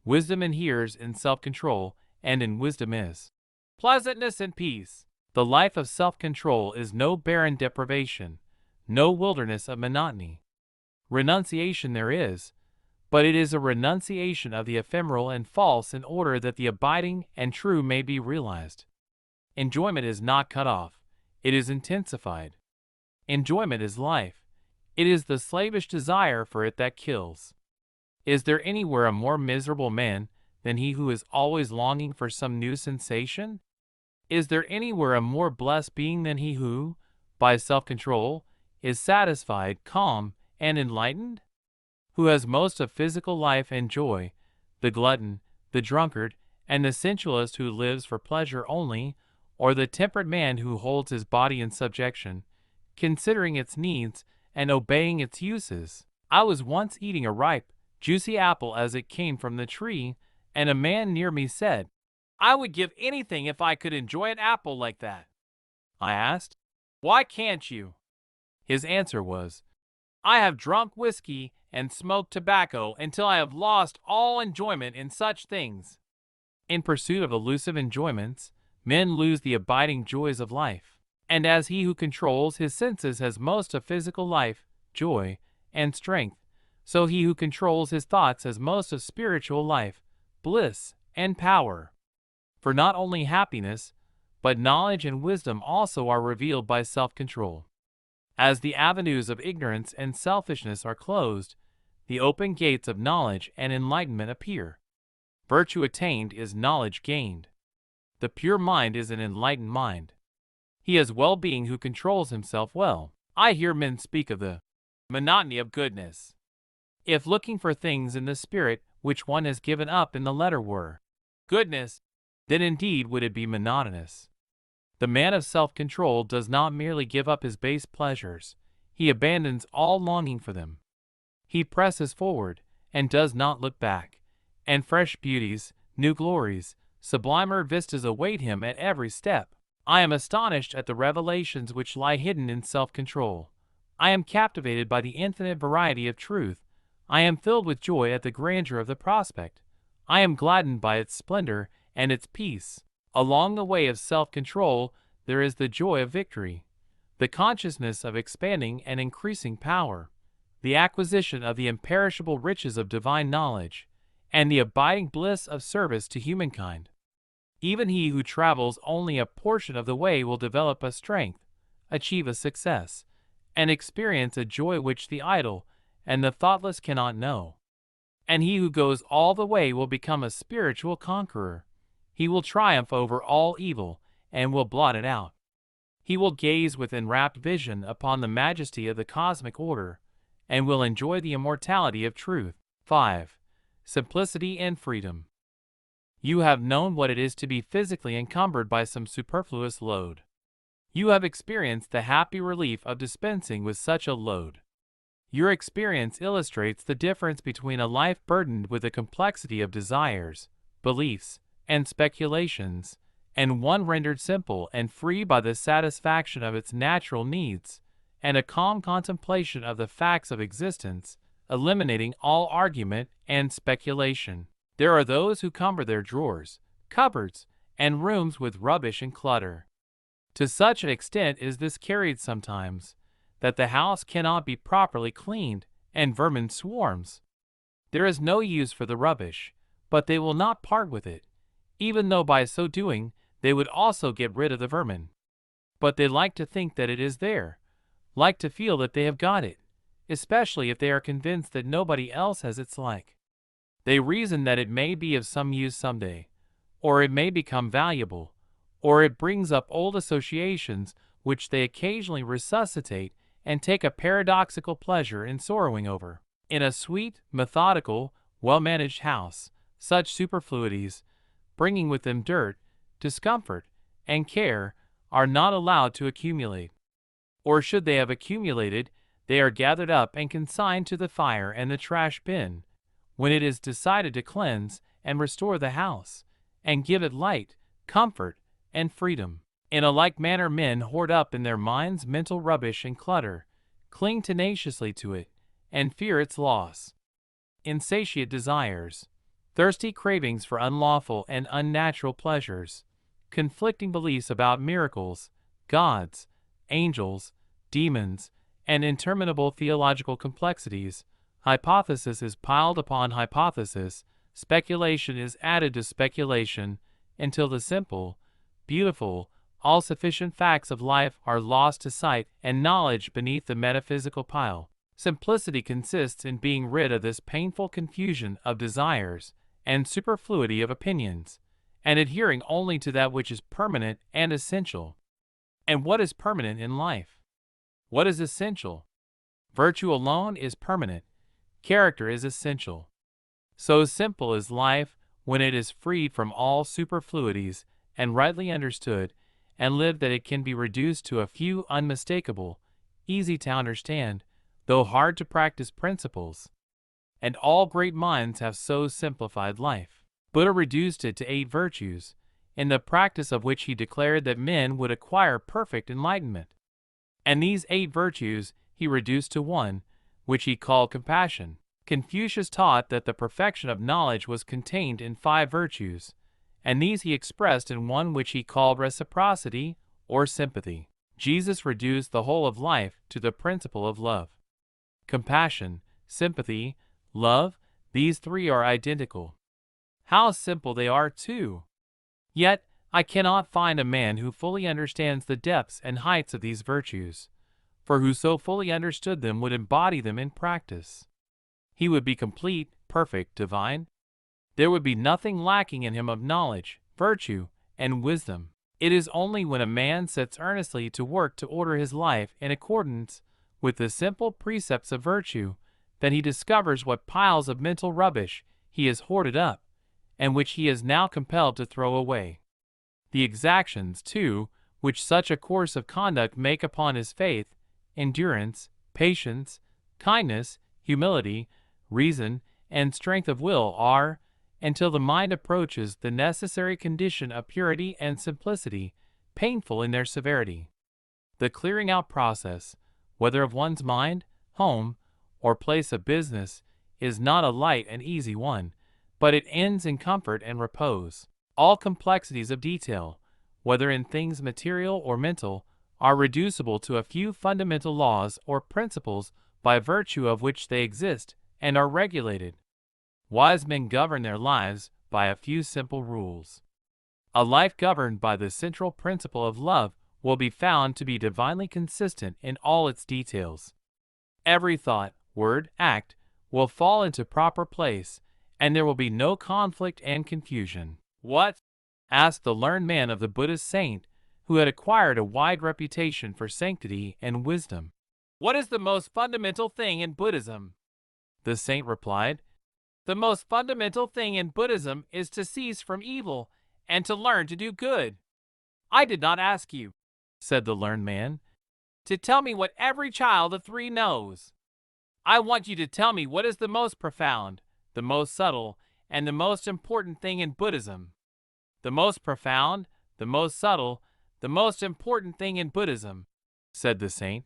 S1: Wisdom inheres in self-control, and in wisdom is pleasantness and peace. The life of self-control is no barren deprivation, no wilderness of monotony. Renunciation there is, but it is a renunciation of the ephemeral and false in order that the abiding and true may be realized. Enjoyment is not cut off, it is intensified. Enjoyment is life. It is the slavish desire for it that kills. Is there anywhere a more miserable man than he who is always longing for some new sensation? Is there anywhere a more blessed being than he who, by self-control, is satisfied, calm, and enlightened? Who has most of physical life and joy, the glutton, the drunkard, and the sensualist who lives for pleasure only, or the temperate man who holds his body in subjection, considering its needs and obeying its uses? I was once eating a ripe, juicy apple as it came from the tree, and a man near me said, "I would give anything if I could enjoy an apple like that." I asked, "Why can't you?" His answer was, "I have drunk whiskey and smoked tobacco until I have lost all enjoyment in such things." In pursuit of elusive enjoyments, men lose the abiding joys of life. And as he who controls his senses has most of physical life, joy, and strength, so he who controls his thoughts has most of spiritual life, bliss, and power. For not only happiness, but knowledge and wisdom also are revealed by self-control. As the avenues of ignorance and selfishness are closed, the open gates of knowledge and enlightenment appear. Virtue attained is knowledge gained. The pure mind is an enlightened mind. He has well-being who controls himself well. I hear men speak of the monotony of goodness. If looking for things in the spirit which one has given up in the letter were goodness, then indeed would it be monotonous. The man of self-control does not merely give up his base pleasures, he abandons all longing for them. He presses forward, and does not look back, and fresh beauties, new glories, sublimer vistas await him at every step. I am astonished at the revelations which lie hidden in self-control. I am captivated by the infinite variety of truth. I am filled with joy at the grandeur of the prospect. I am gladdened by its splendor and its peace. Along the way of self-control, there is the joy of victory, the consciousness of expanding and increasing power, the acquisition of the imperishable riches of divine knowledge, and the abiding bliss of service to humankind. Even he who travels only a portion of the way will develop a strength, achieve a success, and experience a joy which the idle and the thoughtless cannot know. And he who goes all the way will become a spiritual conqueror. He will triumph over all evil and will blot it out. He will gaze with enrapt vision upon the majesty of the cosmic order and will enjoy the immortality of truth. 5. Simplicity and freedom. You have known what it is to be physically encumbered by some superfluous load. You have experienced the happy relief of dispensing with such a load. Your experience illustrates the difference between a life burdened with a complexity of desires, beliefs, and speculations, and one rendered simple and free by the satisfaction of its natural needs, and a calm contemplation of the facts of existence, eliminating all argument and speculation. There are those who cumber their drawers, cupboards, and rooms with rubbish and clutter. To such an extent is this carried sometimes, that the house cannot be properly cleaned, and vermin swarms. There is no use for the rubbish, but they will not part with it, even though by so doing they would also get rid of the vermin. But they like to think that it is there, like to feel that they have got it, especially if they are convinced that nobody else has its like. They reason that it may be of some use someday, or it may become valuable, or it brings up old associations which they occasionally resuscitate and take a paradoxical pleasure in sorrowing over. In a sweet, methodical, well-managed house, such superfluities, bringing with them dirt, discomfort, and care, are not allowed to accumulate. Or should they have accumulated, they are gathered up and consigned to the fire and the trash bin, when it is decided to cleanse and restore the house, and give it light, comfort, and freedom. In a like manner men hoard up in their minds mental rubbish and clutter, cling tenaciously to it, and fear its loss. Insatiate desires, thirsty cravings for unlawful and unnatural pleasures, conflicting beliefs about miracles, gods, angels, demons, and interminable theological complexities. Hypothesis is piled upon hypothesis, speculation is added to speculation, until the simple, beautiful, all-sufficient facts of life are lost to sight and knowledge beneath the metaphysical pile. Simplicity consists in being rid of this painful confusion of desires and superfluity of opinions, and adhering only to that which is permanent and essential. And what is permanent in life? What is essential? Virtue alone is permanent. Character is essential. So simple is life when it is freed from all superfluities and rightly understood and lived that it can be reduced to a few unmistakable, easy to understand, though hard to practice principles. And all great minds have so simplified life. Buddha reduced it to 8 virtues, in the practice of which he declared that men would acquire perfect enlightenment. And these 8 virtues he reduced to 1, which he called compassion. Confucius taught that the perfection of knowledge was contained in 5 virtues, and these he expressed in one which he called reciprocity or sympathy. Jesus reduced the whole of life to the principle of love. Compassion, sympathy, love, these 3 are identical. How simple they are, too! Yet, I cannot find a man who fully understands the depths and heights of these virtues, for who so fully understood them would embody them in practice. He would be complete, perfect, divine. There would be nothing lacking in him of knowledge, virtue, and wisdom. It is only when a man sets earnestly to work to order his life in accordance with the simple precepts of virtue that he discovers what piles of mental rubbish he has hoarded up, and which he is now compelled to throw away. The exactions, too, which such a course of conduct make upon his faith, endurance, patience, kindness, humility, reason, and strength of will are, until the mind approaches the necessary condition of purity and simplicity, painful in their severity. The clearing out process, whether of one's mind, home, or place of business, is not a light and easy one, but it ends in comfort and repose. All complexities of detail, whether in things material or mental, are reducible to a few fundamental laws or principles by virtue of which they exist and are regulated. Wise men govern their lives by a few simple rules. A life governed by the central principle of love will be found to be divinely consistent in all its details. Every thought, word, act will fall into proper place, and there will be no conflict and confusion. "What?" asked the learned man of the Buddhist saint, who had acquired a wide reputation for sanctity and wisdom. "What is the most fundamental thing in Buddhism?" The saint replied, "The most fundamental thing in Buddhism is to cease from evil and to learn to do good." "I did not ask you," said the learned man, "to tell me what every child of 3 knows. I want you to tell me what is the most profound, the most subtle, and the most important thing in Buddhism." "The most profound, the most subtle, the most important thing in Buddhism," said the saint,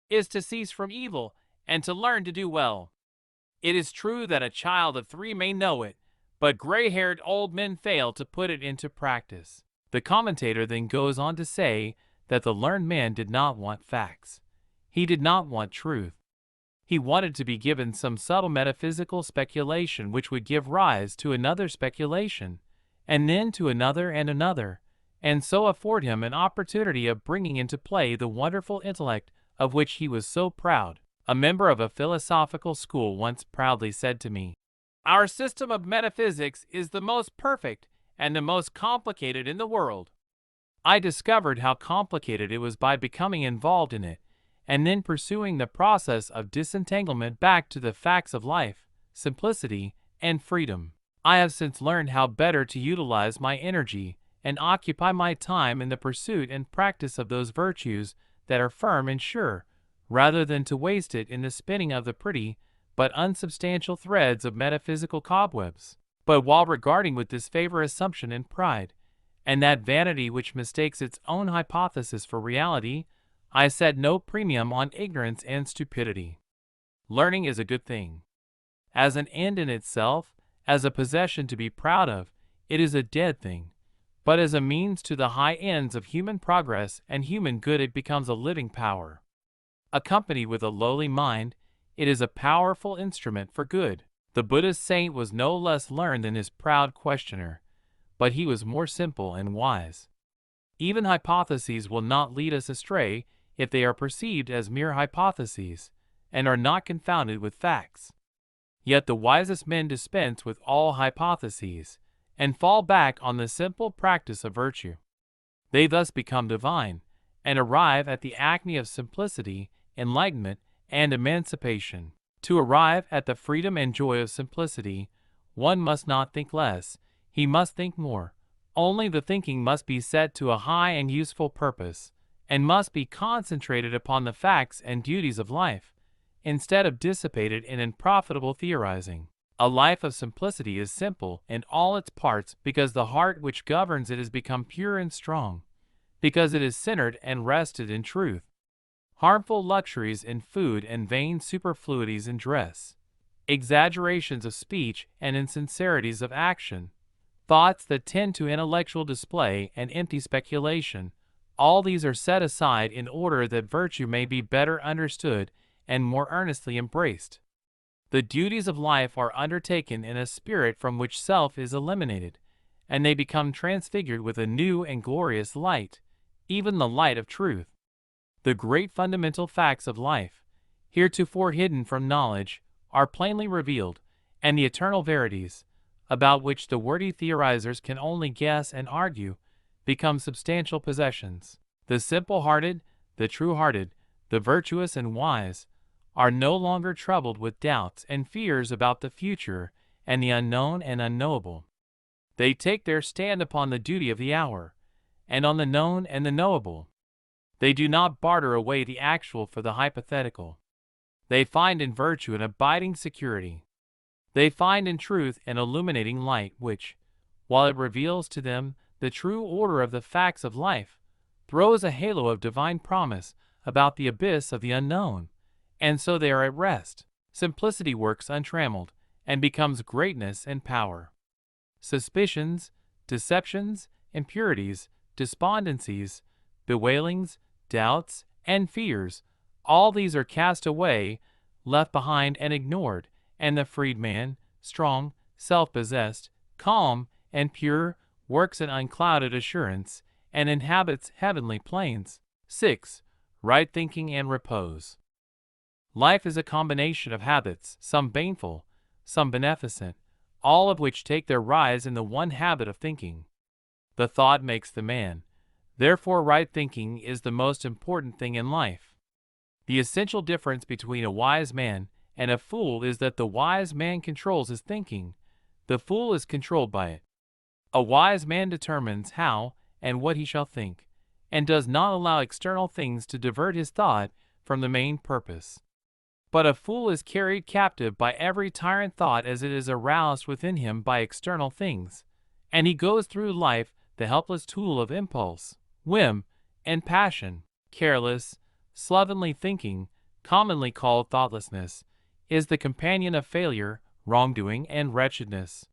S1: "is to cease from evil and to learn to do well. It is true that a child of 3 may know it, but gray-haired old men fail to put it into practice." The commentator then goes on to say that the learned man did not want facts. He did not want truth. He wanted to be given some subtle metaphysical speculation which would give rise to another speculation, and then to another and another, and so afford him an opportunity of bringing into play the wonderful intellect of which he was so proud. A member of a philosophical school once proudly said to me, "Our system of metaphysics is the most perfect and the most complicated in the world." I discovered how complicated it was by becoming involved in it, and then pursuing the process of disentanglement back to the facts of life, simplicity, and freedom. I have since learned how better to utilize my energy and occupy my time in the pursuit and practice of those virtues that are firm and sure, rather than to waste it in the spinning of the pretty but unsubstantial threads of metaphysical cobwebs. But while regarding with disfavor assumption and pride, and that vanity which mistakes its own hypothesis for reality, I set no premium on ignorance and stupidity. Learning is a good thing. As an end in itself, as a possession to be proud of, it is a dead thing. But as a means to the high ends of human progress and human good, it becomes a living power. Accompanied with a lowly mind, it is a powerful instrument for good. The Buddhist saint was no less learned than his proud questioner, but he was more simple and wise. Even hypotheses will not lead us astray if they are perceived as mere hypotheses, and are not confounded with facts. Yet the wisest men dispense with all hypotheses, and fall back on the simple practice of virtue. They thus become divine, and arrive at the acme of simplicity, enlightenment, and emancipation. To arrive at the freedom and joy of simplicity, one must not think less, he must think more. Only the thinking must be set to a high and useful purpose, and must be concentrated upon the facts and duties of life, instead of dissipated in unprofitable theorizing. A life of simplicity is simple in all its parts because the heart which governs it has become pure and strong, because it is centered and rested in truth. Harmful luxuries in food and vain superfluities in dress, exaggerations of speech and insincerities of action, thoughts that tend to intellectual display and empty speculation, all these are set aside in order that virtue may be better understood and more earnestly embraced. The duties of life are undertaken in a spirit from which self is eliminated, and they become transfigured with a new and glorious light, even the light of truth. The great fundamental facts of life, heretofore hidden from knowledge, are plainly revealed, and the eternal verities, about which the wordy theorizers can only guess and argue, become substantial possessions. The simple-hearted, the true-hearted, the virtuous and wise, are no longer troubled with doubts and fears about the future and the unknown and unknowable. They take their stand upon the duty of the hour, and on the known and the knowable. They do not barter away the actual for the hypothetical. They find in virtue an abiding security. They find in truth an illuminating light which, while it reveals to them the true order of the facts of life, throws a halo of divine promise about the abyss of the unknown, and so they are at rest. Simplicity works untrammeled, and becomes greatness and power. Suspicions, deceptions, impurities, despondencies, bewailings, doubts, and fears, all these are cast away, left behind and ignored, and the freed man, strong, self-possessed, calm, and pure, works in unclouded assurance, and inhabits heavenly plains. 6. Right thinking and repose. Life is a combination of habits, some baneful, some beneficent, all of which take their rise in the one habit of thinking. The thought makes the man. Therefore, right thinking is the most important thing in life. The essential difference between a wise man and a fool is that the wise man controls his thinking, the fool is controlled by it. A wise man determines how and what he shall think, and does not allow external things to divert his thought from the main purpose. But a fool is carried captive by every tyrant thought as it is aroused within him by external things, and he goes through life the helpless tool of impulse, whim, and passion. Careless, slovenly thinking, commonly called thoughtlessness, is the companion of failure, wrongdoing, and wretchedness.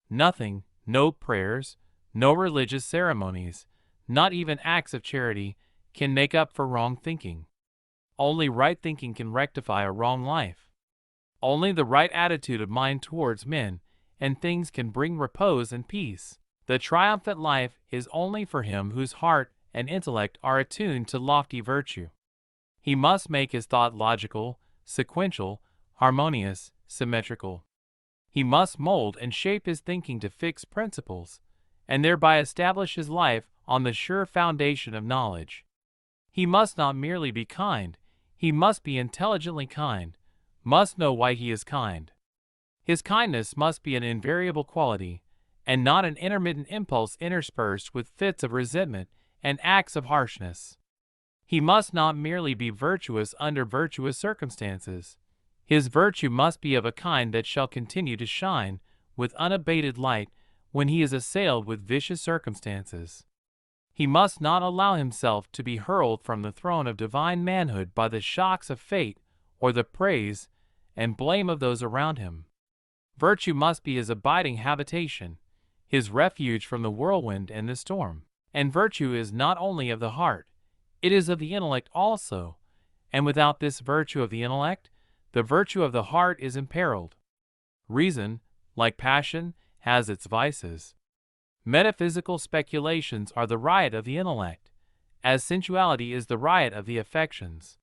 S1: Nothing, no prayers, no religious ceremonies, not even acts of charity, can make up for wrong thinking. Only right thinking can rectify a wrong life. Only the right attitude of mind towards men and things can bring repose and peace. The triumphant life is only for him whose heart and intellect are attuned to lofty virtue. He must make his thought logical, sequential, harmonious, symmetrical. He must mold and shape his thinking to fixed principles, and thereby establish his life on the sure foundation of knowledge. He must not merely be kind, he must be intelligently kind, must know why he is kind. His kindness must be an invariable quality, and not an intermittent impulse interspersed with fits of resentment and acts of harshness. He must not merely be virtuous under virtuous circumstances. His virtue must be of a kind that shall continue to shine with unabated light when he is assailed with vicious circumstances. He must not allow himself to be hurled from the throne of divine manhood by the shocks of fate or the praise and blame of those around him. Virtue must be his abiding habitation, his refuge from the whirlwind and the storm. And virtue is not only of the heart, it is of the intellect also, and without this virtue of the intellect, the virtue of the heart is imperiled. Reason, like passion, has its vices. Metaphysical speculations are the riot of the intellect, as sensuality is the riot of the affections.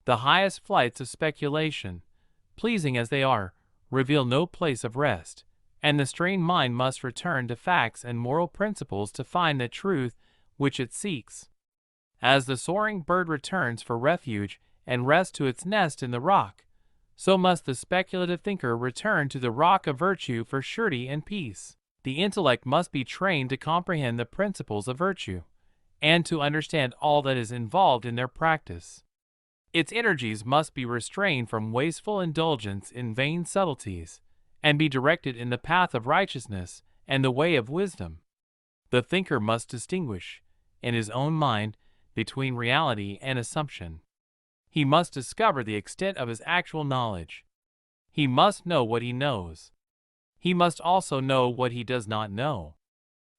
S1: The highest flights of speculation, pleasing as they are, reveal no place of rest, and the strained mind must return to facts and moral principles to find the truth which it seeks. As the soaring bird returns for refuge and rest to its nest in the rock, so must the speculative thinker return to the rock of virtue for surety and peace. The intellect must be trained to comprehend the principles of virtue, and to understand all that is involved in their practice. Its energies must be restrained from wasteful indulgence in vain subtleties, and be directed in the path of righteousness and the way of wisdom. The thinker must distinguish, in his own mind, between reality and assumption. He must discover the extent of his actual knowledge. He must know what he knows. He must also know what he does not know.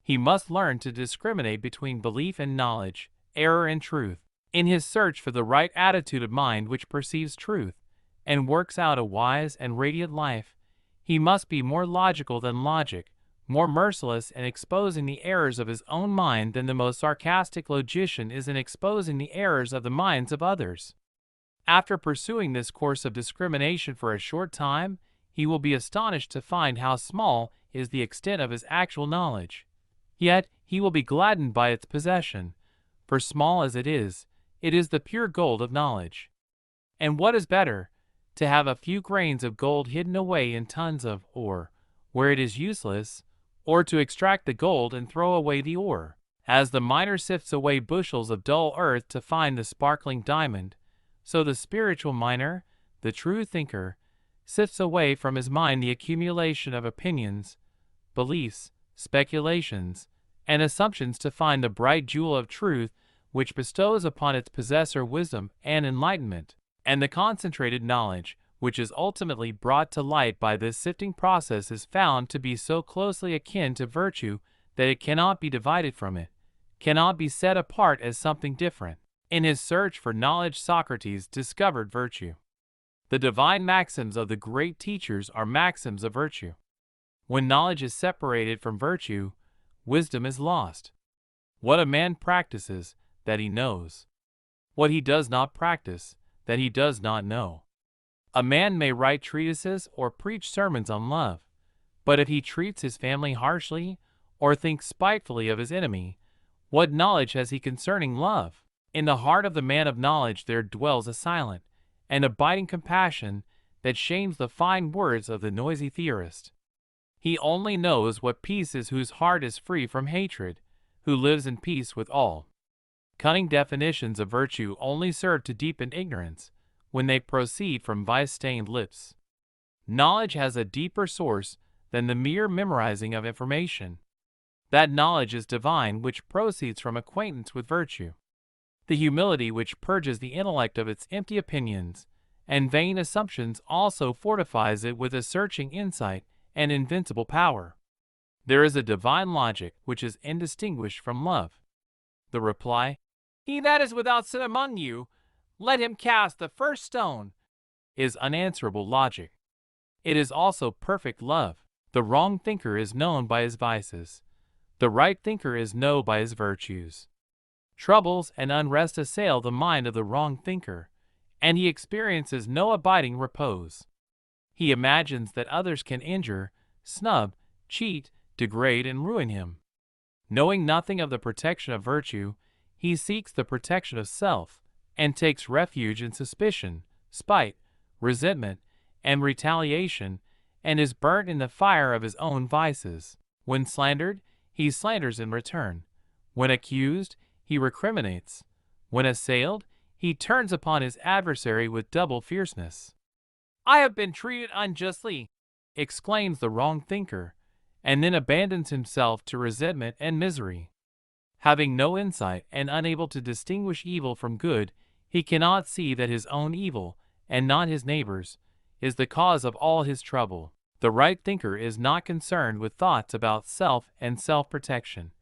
S1: He must learn to discriminate between belief and knowledge, error and truth. In his search for the right attitude of mind which perceives truth, and works out a wise and radiant life, he must be more logical than logic, more merciless in exposing the errors of his own mind than the most sarcastic logician is in exposing the errors of the minds of others. After pursuing this course of discrimination for a short time, he will be astonished to find how small is the extent of his actual knowledge. Yet he will be gladdened by its possession, for small as it is the pure gold of knowledge. And what is better, to have a few grains of gold hidden away in tons of ore, where it is useless, or to extract the gold and throw away the ore, As the miner sifts away bushels of dull earth to find the sparkling diamond, so the spiritual miner, the true thinker, sifts away from his mind the accumulation of opinions, beliefs, speculations, and assumptions to find the bright jewel of truth which bestows upon its possessor wisdom and enlightenment, and the concentrated knowledge which is ultimately brought to light by this sifting process is found to be so closely akin to virtue that it cannot be divided from it, cannot be set apart as something different. In his search for knowledge, Socrates discovered virtue. The divine maxims of the great teachers are maxims of virtue. When knowledge is separated from virtue, wisdom is lost. What a man practices, that he knows. What he does not practice, that he does not know. A man may write treatises or preach sermons on love, but if he treats his family harshly or thinks spitefully of his enemy, what knowledge has he concerning love? In the heart of the man of knowledge there dwells a silent and abiding compassion that shames the fine words of the noisy theorist. He only knows what peace is whose heart is free from hatred, who lives in peace with all. Cunning definitions of virtue only serve to deepen ignorance when they proceed from vice-stained lips. Knowledge has a deeper source than the mere memorizing of information. That knowledge is divine which proceeds from acquaintance with virtue. The humility which purges the intellect of its empty opinions and vain assumptions also fortifies it with a searching insight and invincible power. There is a divine logic which is indistinguished from love. The reply, "He that is without sin among you, let him cast the first stone," is unanswerable logic. It is also perfect love. The wrong thinker is known by his vices. The right thinker is known by his virtues. Troubles and unrest assail the mind of the wrong thinker, and he experiences no abiding repose. He imagines that others can injure, snub, cheat, degrade, and ruin him. Knowing nothing of the protection of virtue, he seeks the protection of self, and takes refuge in suspicion, spite, resentment, and retaliation, and is burnt in the fire of his own vices. When slandered, he slanders in return. When accused, he recriminates. When assailed, he turns upon his adversary with double fierceness. "I have been treated unjustly," exclaims the wrong thinker, and then abandons himself to resentment and misery. Having no insight and unable to distinguish evil from good, he cannot see that his own evil, and not his neighbor's, is the cause of all his trouble. The right thinker is not concerned with thoughts about self and self-protection,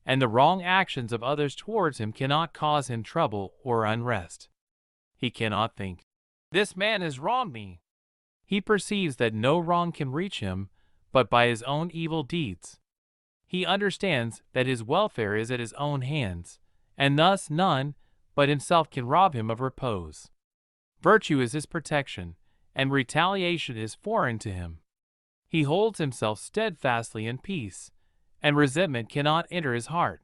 S1: and the wrong actions of others towards him cannot cause him trouble or unrest. He cannot think, "This man has wronged me." He perceives that no wrong can reach him but by his own evil deeds. He understands that his welfare is at his own hands, and thus none but himself can rob him of repose. Virtue is his protection, and retaliation is foreign to him. He holds himself steadfastly in peace, and resentment cannot enter his heart.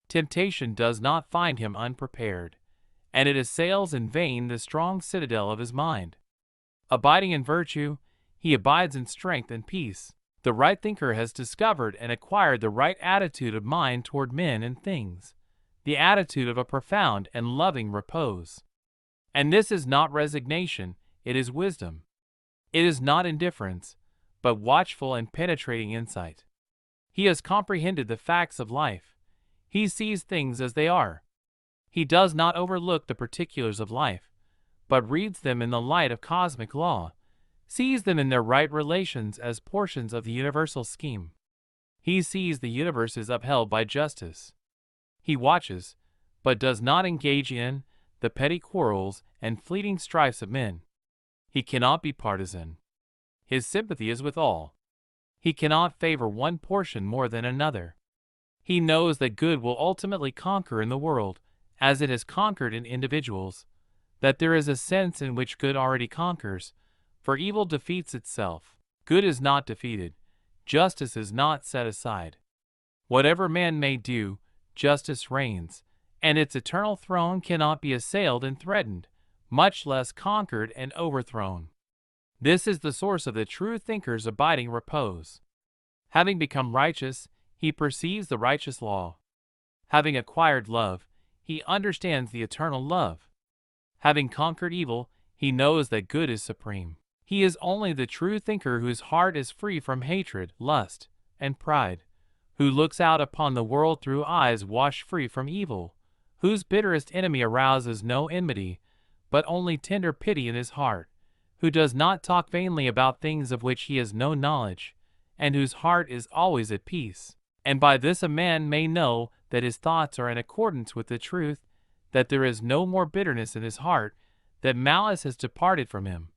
S1: Temptation does not find him unprepared, and it assails in vain the strong citadel of his mind. Abiding in virtue, he abides in strength and peace. The right thinker has discovered and acquired the right attitude of mind toward men and things, the attitude of a profound and loving repose. And this is not resignation, it is wisdom. It is not indifference, but watchful and penetrating insight. He has comprehended the facts of life. He sees things as they are. He does not overlook the particulars of life, but reads them in the light of cosmic law, sees them in their right relations as portions of the universal scheme. He sees the universe is upheld by justice. He watches, but does not engage in, the petty quarrels and fleeting strifes of men. He cannot be partisan. His sympathy is with all. He cannot favor one portion more than another. He knows that good will ultimately conquer in the world, as it has conquered in individuals, that there is a sense in which good already conquers, for evil defeats itself. Good is not defeated. Justice is not set aside. Whatever man may do, justice reigns, and its eternal throne cannot be assailed and threatened, much less conquered and overthrown. This is the source of the true thinker's abiding repose. Having become righteous, he perceives the righteous law. Having acquired love, he understands the eternal love. Having conquered evil, he knows that good is supreme. He is only the true thinker whose heart is free from hatred, lust, and pride, who looks out upon the world through eyes washed free from evil, whose bitterest enemy arouses no enmity, but only tender pity in his heart, who does not talk vainly about things of which he has no knowledge, and whose heart is always at peace. And by this a man may know that his thoughts are in accordance with the truth, that there is no more bitterness in his heart, that malice has departed from him,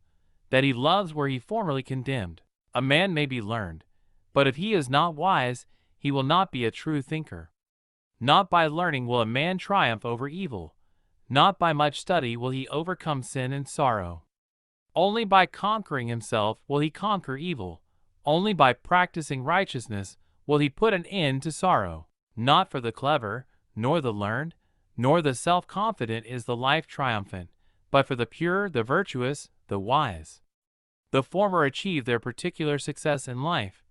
S1: that he loves where he formerly condemned. A man may be learned, but if he is not wise, he will not be a true thinker. Not by learning will a man triumph over evil. Not by much study will he overcome sin and sorrow. Only by conquering himself will he conquer evil. Only by practicing righteousness will he put an end to sorrow. Not for the clever, nor the learned, nor the self-confident is the life triumphant, but for the pure, the virtuous, the wise. The former achieve their particular success in life,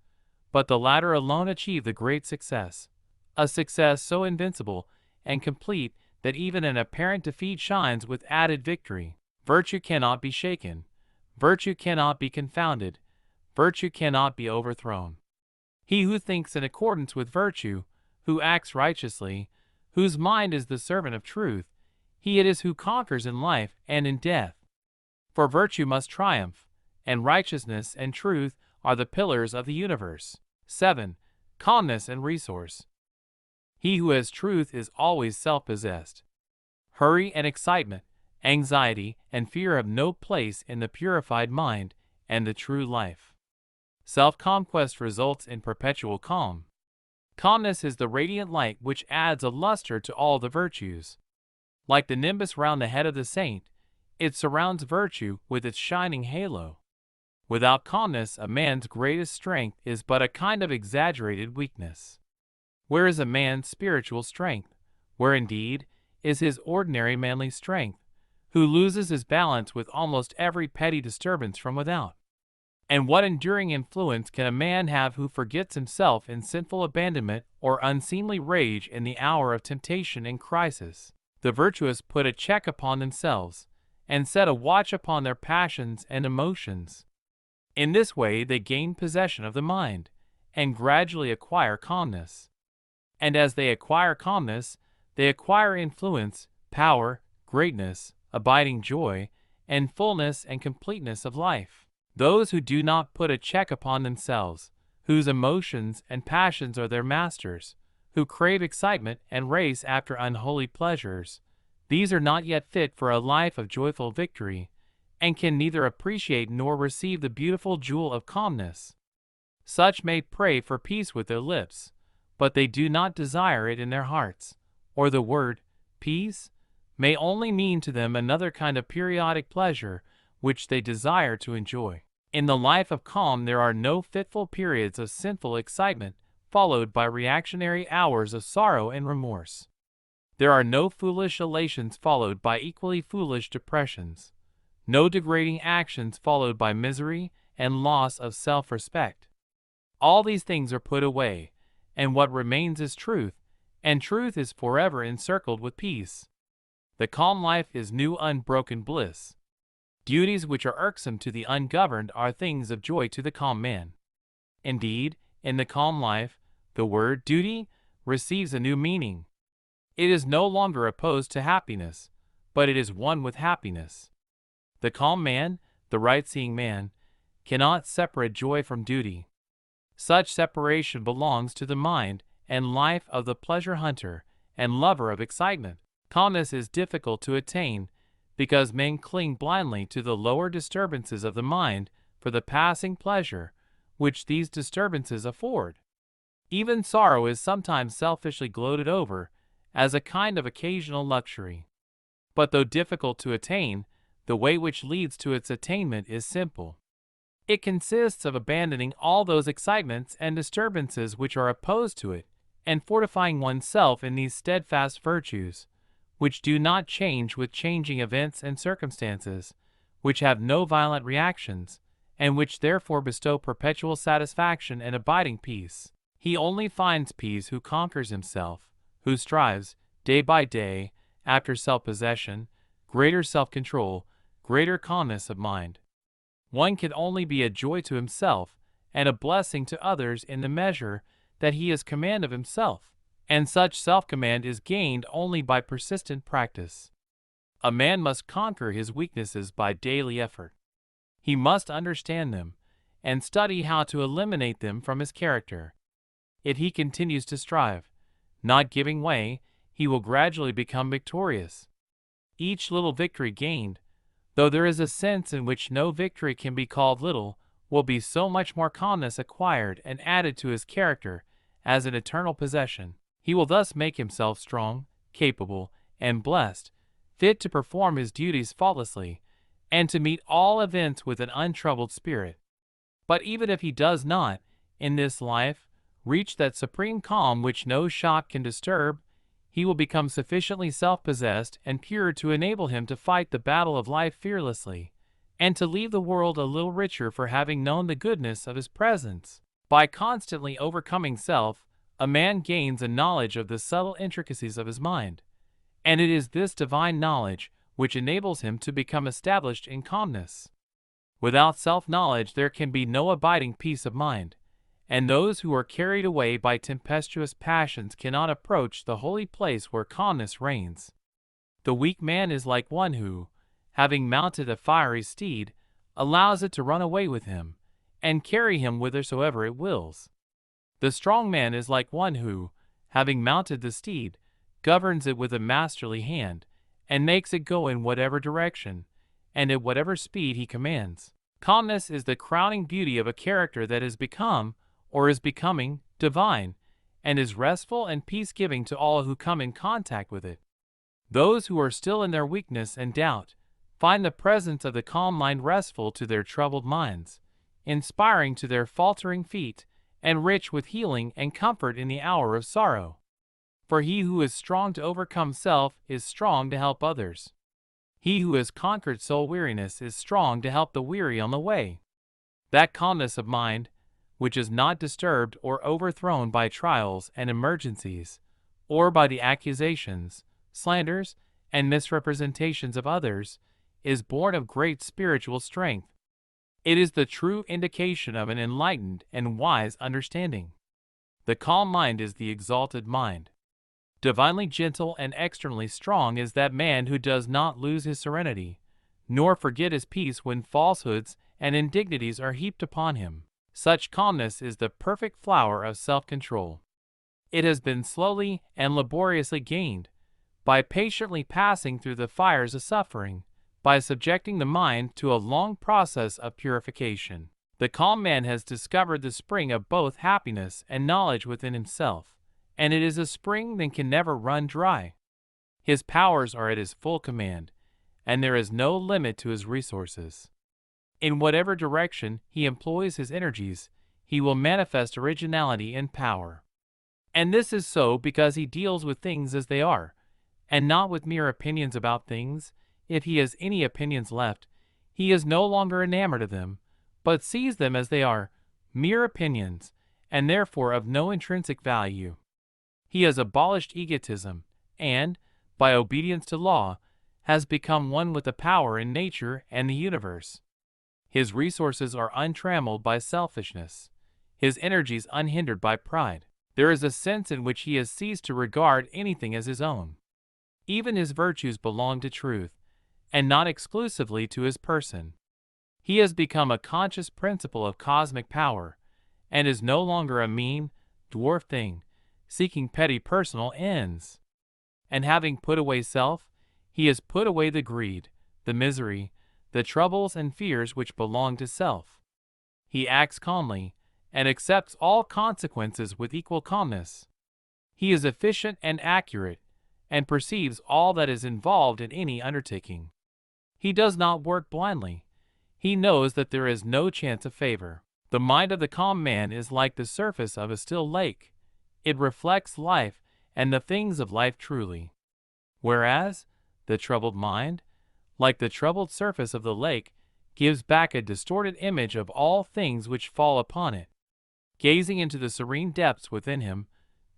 S1: but the latter alone achieve the great success, a success so invincible and complete that even an apparent defeat shines with added victory. Virtue cannot be shaken. Virtue cannot be confounded. Virtue cannot be overthrown. He who thinks in accordance with virtue, who acts righteously, whose mind is the servant of truth, he it is who conquers in life and in death. For virtue must triumph, and righteousness and truth are the pillars of the universe. 7. Calmness and resource. He who has truth is always self-possessed. Hurry and excitement, anxiety and fear have no place in the purified mind and the true life. Self-conquest results in perpetual calm. Calmness is the radiant light which adds a luster to all the virtues. Like the nimbus round the head of the saint, it surrounds virtue with its shining halo. Without calmness, a man's greatest strength is but a kind of exaggerated weakness. Where is a man's spiritual strength? Where indeed is his ordinary manly strength, who loses his balance with almost every petty disturbance from without? And what enduring influence can a man have who forgets himself in sinful abandonment or unseemly rage in the hour of temptation and crisis? The virtuous put a check upon themselves, and set a watch upon their passions and emotions. In this way they gain possession of the mind, and gradually acquire calmness. And as they acquire calmness, they acquire influence, power, greatness, abiding joy, and fullness and completeness of life. Those who do not put a check upon themselves, whose emotions and passions are their masters, who crave excitement and race after unholy pleasures, these are not yet fit for a life of joyful victory, and can neither appreciate nor receive the beautiful jewel of calmness. Such may pray for peace with their lips, but they do not desire it in their hearts, or the word peace may only mean to them another kind of periodic pleasure which they desire to enjoy. In the life of calm there are no fitful periods of sinful excitement followed by reactionary hours of sorrow and remorse. There are no foolish elations followed by equally foolish depressions, no degrading actions followed by misery and loss of self-respect. All these things are put away, and what remains is truth, and truth is forever encircled with peace. The calm life is new unbroken bliss. Duties which are irksome to the ungoverned are things of joy to the calm man. Indeed, in the calm life, the word duty receives a new meaning. It is no longer opposed to happiness, but it is one with happiness. The calm man, the right-seeing man, cannot separate joy from duty. Such separation belongs to the mind and life of the pleasure hunter and lover of excitement. Calmness is difficult to attain, because men cling blindly to the lower disturbances of the mind for the passing pleasure which these disturbances afford. Even sorrow is sometimes selfishly gloated over as a kind of occasional luxury. But though difficult to attain, the way which leads to its attainment is simple. It consists of abandoning all those excitements and disturbances which are opposed to it, and fortifying oneself in these steadfast virtues, which do not change with changing events and circumstances, which have no violent reactions, and which therefore bestow perpetual satisfaction and abiding peace. He only finds peace who conquers himself, who strives, day by day, after self-possession, greater self-control, greater calmness of mind. One can only be a joy to himself and a blessing to others in the measure that he has command of himself, and such self-command is gained only by persistent practice. A man must conquer his weaknesses by daily effort. He must understand them and study how to eliminate them from his character. If he continues to strive, not giving way, he will gradually become victorious. Each little victory gained, though there is a sense in which no victory can be called little, will be so much more calmness acquired and added to his character as an eternal possession. He will thus make himself strong, capable, and blessed, fit to perform his duties faultlessly, and to meet all events with an untroubled spirit. But even if he does not, in this life, reach that supreme calm which no shock can disturb, he will become sufficiently self-possessed and pure to enable him to fight the battle of life fearlessly, and to leave the world a little richer for having known the goodness of his presence. By constantly overcoming self, a man gains a knowledge of the subtle intricacies of his mind, and it is this divine knowledge which enables him to become established in calmness. Without self-knowledge there can be no abiding peace of mind, and those who are carried away by tempestuous passions cannot approach the holy place where calmness reigns. The weak man is like one who, having mounted a fiery steed, allows it to run away with him, and carry him whithersoever it wills. The strong man is like one who, having mounted the steed, governs it with a masterly hand, and makes it go in whatever direction, and at whatever speed he commands. Calmness is the crowning beauty of a character that has become, or is becoming, divine, and is restful and peace-giving to all who come in contact with it. Those who are still in their weakness and doubt find the presence of the calm mind restful to their troubled minds, inspiring to their faltering feet, and rich with healing and comfort in the hour of sorrow. For he who is strong to overcome self is strong to help others. He who has conquered soul weariness is strong to help the weary on the way. That calmness of mind, which is not disturbed or overthrown by trials and emergencies, or by the accusations, slanders, and misrepresentations of others, is born of great spiritual strength. It is the true indication of an enlightened and wise understanding. The calm mind is the exalted mind. Divinely gentle and externally strong is that man who does not lose his serenity, nor forget his peace when falsehoods and indignities are heaped upon him. Such calmness is the perfect flower of self-control. It has been slowly and laboriously gained, by patiently passing through the fires of suffering, by subjecting the mind to a long process of purification. The calm man has discovered the spring of both happiness and knowledge within himself, and it is a spring that can never run dry. His powers are at his full command, and there is no limit to his resources. In whatever direction he employs his energies, he will manifest originality and power. And this is so because he deals with things as they are, and not with mere opinions about things. If he has any opinions left, he is no longer enamored of them, but sees them as they are, mere opinions, and therefore of no intrinsic value. He has abolished egotism, and, by obedience to law, has become one with the power in nature and the universe. His resources are untrammeled by selfishness, his energies unhindered by pride. There is a sense in which he has ceased to regard anything as his own. Even his virtues belong to truth, and not exclusively to his person. He has become a conscious principle of cosmic power, and is no longer a mean, dwarf thing, seeking petty personal ends. And having put away self, he has put away the greed, the misery, the troubles and fears which belong to self. He acts calmly, and accepts all consequences with equal calmness. He is efficient and accurate, and perceives all that is involved in any undertaking. He does not work blindly. He knows that there is no chance of favor. The mind of the calm man is like the surface of a still lake. It reflects life and the things of life truly. Whereas, the troubled mind, like the troubled surface of the lake, gives back a distorted image of all things which fall upon it. Gazing into the serene depths within him,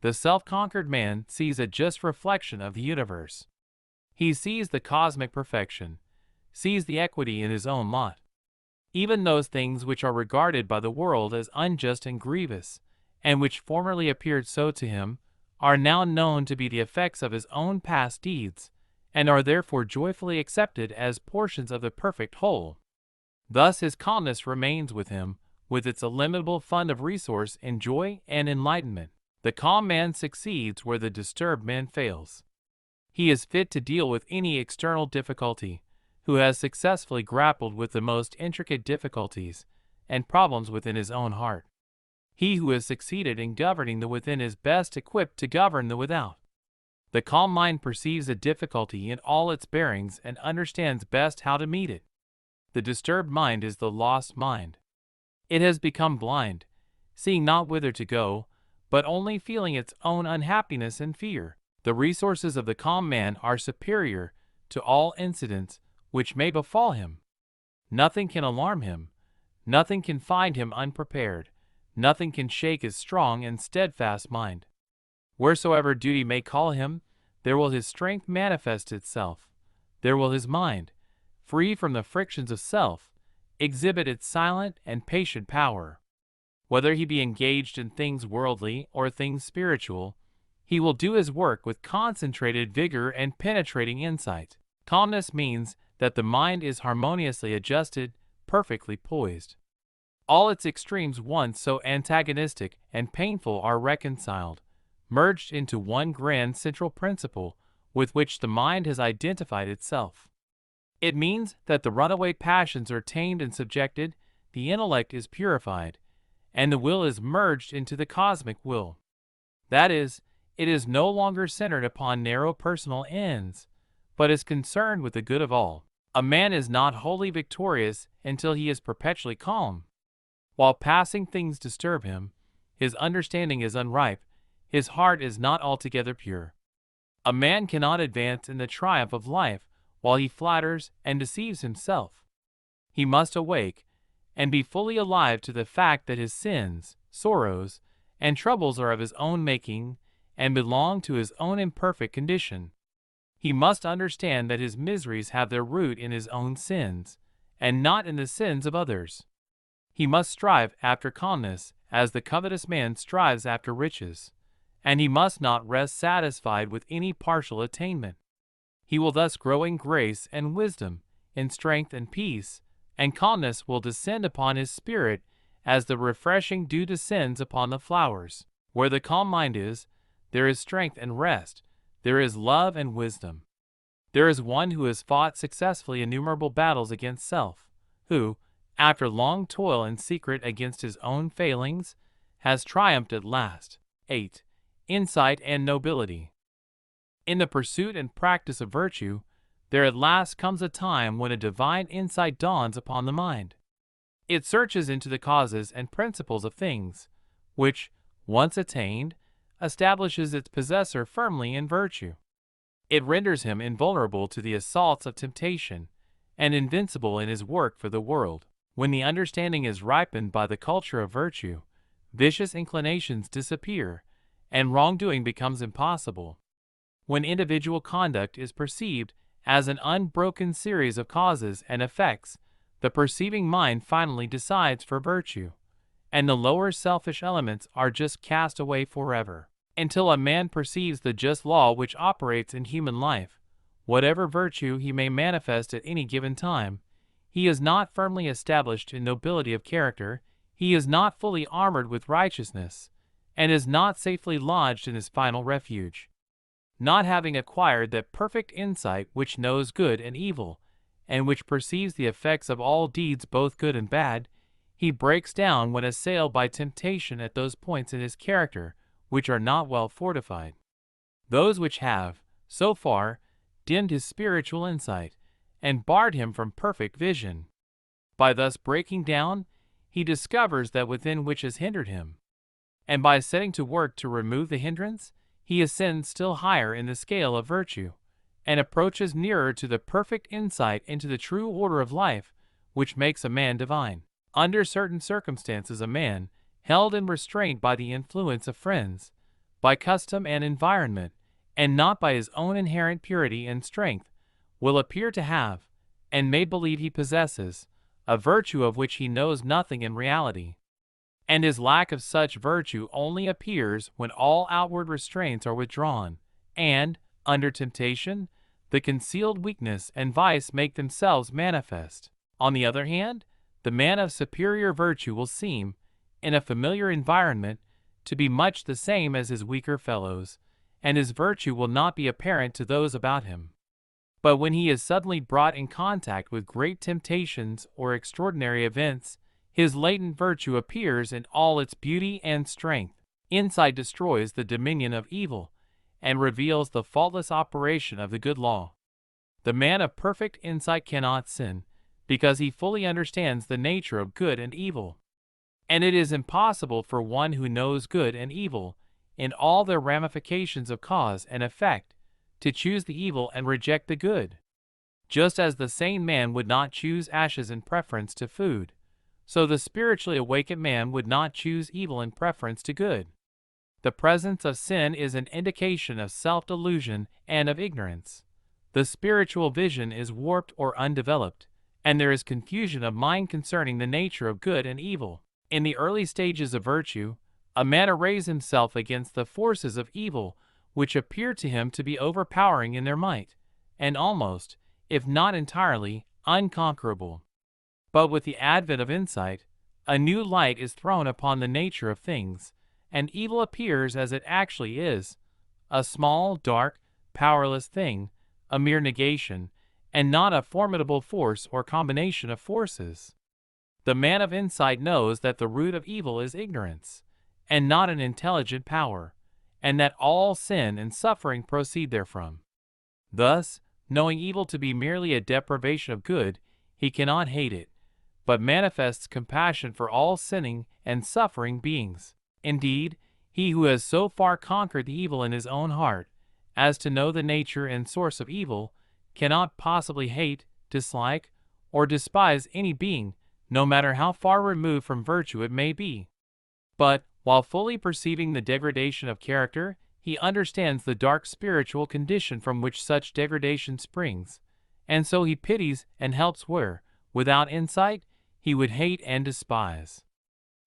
S1: The self-conquered man sees a just reflection of the universe. He sees the cosmic perfection, sees the equity in his own lot. Even those things which are regarded by the world as unjust and grievous, and which formerly appeared so to him, are now known to be the effects of his own past deeds, and are therefore joyfully accepted as portions of the perfect whole. Thus his calmness remains with him, with its illimitable fund of resource in joy and enlightenment. The calm man succeeds where the disturbed man fails. He is fit to deal with any external difficulty, who has successfully grappled with the most intricate difficulties and problems within his own heart. He who has succeeded in governing the within is best equipped to govern the without. The calm mind perceives a difficulty in all its bearings and understands best how to meet it. The disturbed mind is the lost mind. It has become blind, seeing not whither to go, but only feeling its own unhappiness and fear. The resources of the calm man are superior to all incidents which may befall him. Nothing can alarm him, nothing can find him unprepared, nothing can shake his strong and steadfast mind. Wheresoever duty may call him, there will his strength manifest itself. There will his mind, free from the frictions of self, exhibit its silent and patient power. Whether he be engaged in things worldly or things spiritual, he will do his work with concentrated vigor and penetrating insight. Calmness means that the mind is harmoniously adjusted, perfectly poised. All its extremes, once so antagonistic and painful, are reconciled, merged into one grand central principle with which the mind has identified itself. It means that the runaway passions are tamed and subjected, the intellect is purified, and the will is merged into the cosmic will. That is, it is no longer centered upon narrow personal ends, but is concerned with the good of all. A man is not wholly victorious until he is perpetually calm. While passing things disturb him, his understanding is unripe, his heart is not altogether pure. A man cannot advance in the triumph of life while he flatters and deceives himself. He must awake and be fully alive to the fact that his sins, sorrows, and troubles are of his own making and belong to his own imperfect condition. He must understand that his miseries have their root in his own sins, and not in the sins of others. He must strive after calmness as the covetous man strives after riches, and he must not rest satisfied with any partial attainment. He will thus grow in grace and wisdom, in strength and peace, and calmness will descend upon his spirit as the refreshing dew descends upon the flowers. Where the calm mind is, there is strength and rest, there is love and wisdom. There is one who has fought successfully innumerable battles against self, who, after long toil in secret against his own failings, has triumphed at last. 8. Insight and nobility. In the pursuit and practice of virtue, there at last comes a time when a divine insight dawns upon the mind. It searches into the causes and principles of things, which, once attained, establishes its possessor firmly in virtue. It renders him invulnerable to the assaults of temptation, and invincible in his work for the world. When the understanding is ripened by the culture of virtue, vicious inclinations disappear, and wrongdoing becomes impossible. When individual conduct is perceived as an unbroken series of causes and effects, the perceiving mind finally decides for virtue, and the lower selfish elements are just cast away forever. Until a man perceives the just law which operates in human life, whatever virtue he may manifest at any given time, he is not firmly established in nobility of character, he is not fully armored with righteousness, and is not safely lodged in his final refuge. Not having acquired that perfect insight which knows good and evil, and which perceives the effects of all deeds both good and bad, he breaks down when assailed by temptation at those points in his character which are not well fortified. Those which have, so far, dimmed his spiritual insight, and barred him from perfect vision. By thus breaking down, he discovers that within which has hindered him, and by setting to work to remove the hindrance, he ascends still higher in the scale of virtue, and approaches nearer to the perfect insight into the true order of life which makes a man divine. Under certain circumstances a man, held in restraint by the influence of friends, by custom and environment, and not by his own inherent purity and strength, will appear to have, and may believe he possesses, a virtue of which he knows nothing in reality. And his lack of such virtue only appears when all outward restraints are withdrawn, and, under temptation, the concealed weakness and vice make themselves manifest. On the other hand, the man of superior virtue will seem, in a familiar environment, to be much the same as his weaker fellows, and his virtue will not be apparent to those about him. But when he is suddenly brought in contact with great temptations or extraordinary events, his latent virtue appears in all its beauty and strength. Insight destroys the dominion of evil, and reveals the faultless operation of the good law. The man of perfect insight cannot sin, because he fully understands the nature of good and evil. And it is impossible for one who knows good and evil, in all their ramifications of cause and effect, to choose the evil and reject the good. Just as the sane man would not choose ashes in preference to food, so the spiritually awakened man would not choose evil in preference to good. The presence of sin is an indication of self-delusion and of ignorance. The spiritual vision is warped or undeveloped, and there is confusion of mind concerning the nature of good and evil. In the early stages of virtue, a man arrays himself against the forces of evil which appear to him to be overpowering in their might, and almost, if not entirely, unconquerable. But with the advent of insight, a new light is thrown upon the nature of things, and evil appears as it actually is, a small, dark, powerless thing, a mere negation, and not a formidable force or combination of forces. The man of insight knows that the root of evil is ignorance, and not an intelligent power, and that all sin and suffering proceed therefrom. Thus, knowing evil to be merely a deprivation of good, he cannot hate it, but manifests compassion for all sinning and suffering beings. Indeed, he who has so far conquered the evil in his own heart as to know the nature and source of evil cannot possibly hate, dislike, or despise any being, no matter how far removed from virtue it may be. But, while fully perceiving the degradation of character, he understands the dark spiritual condition from which such degradation springs, and so he pities and helps where, without insight, he would hate and despise.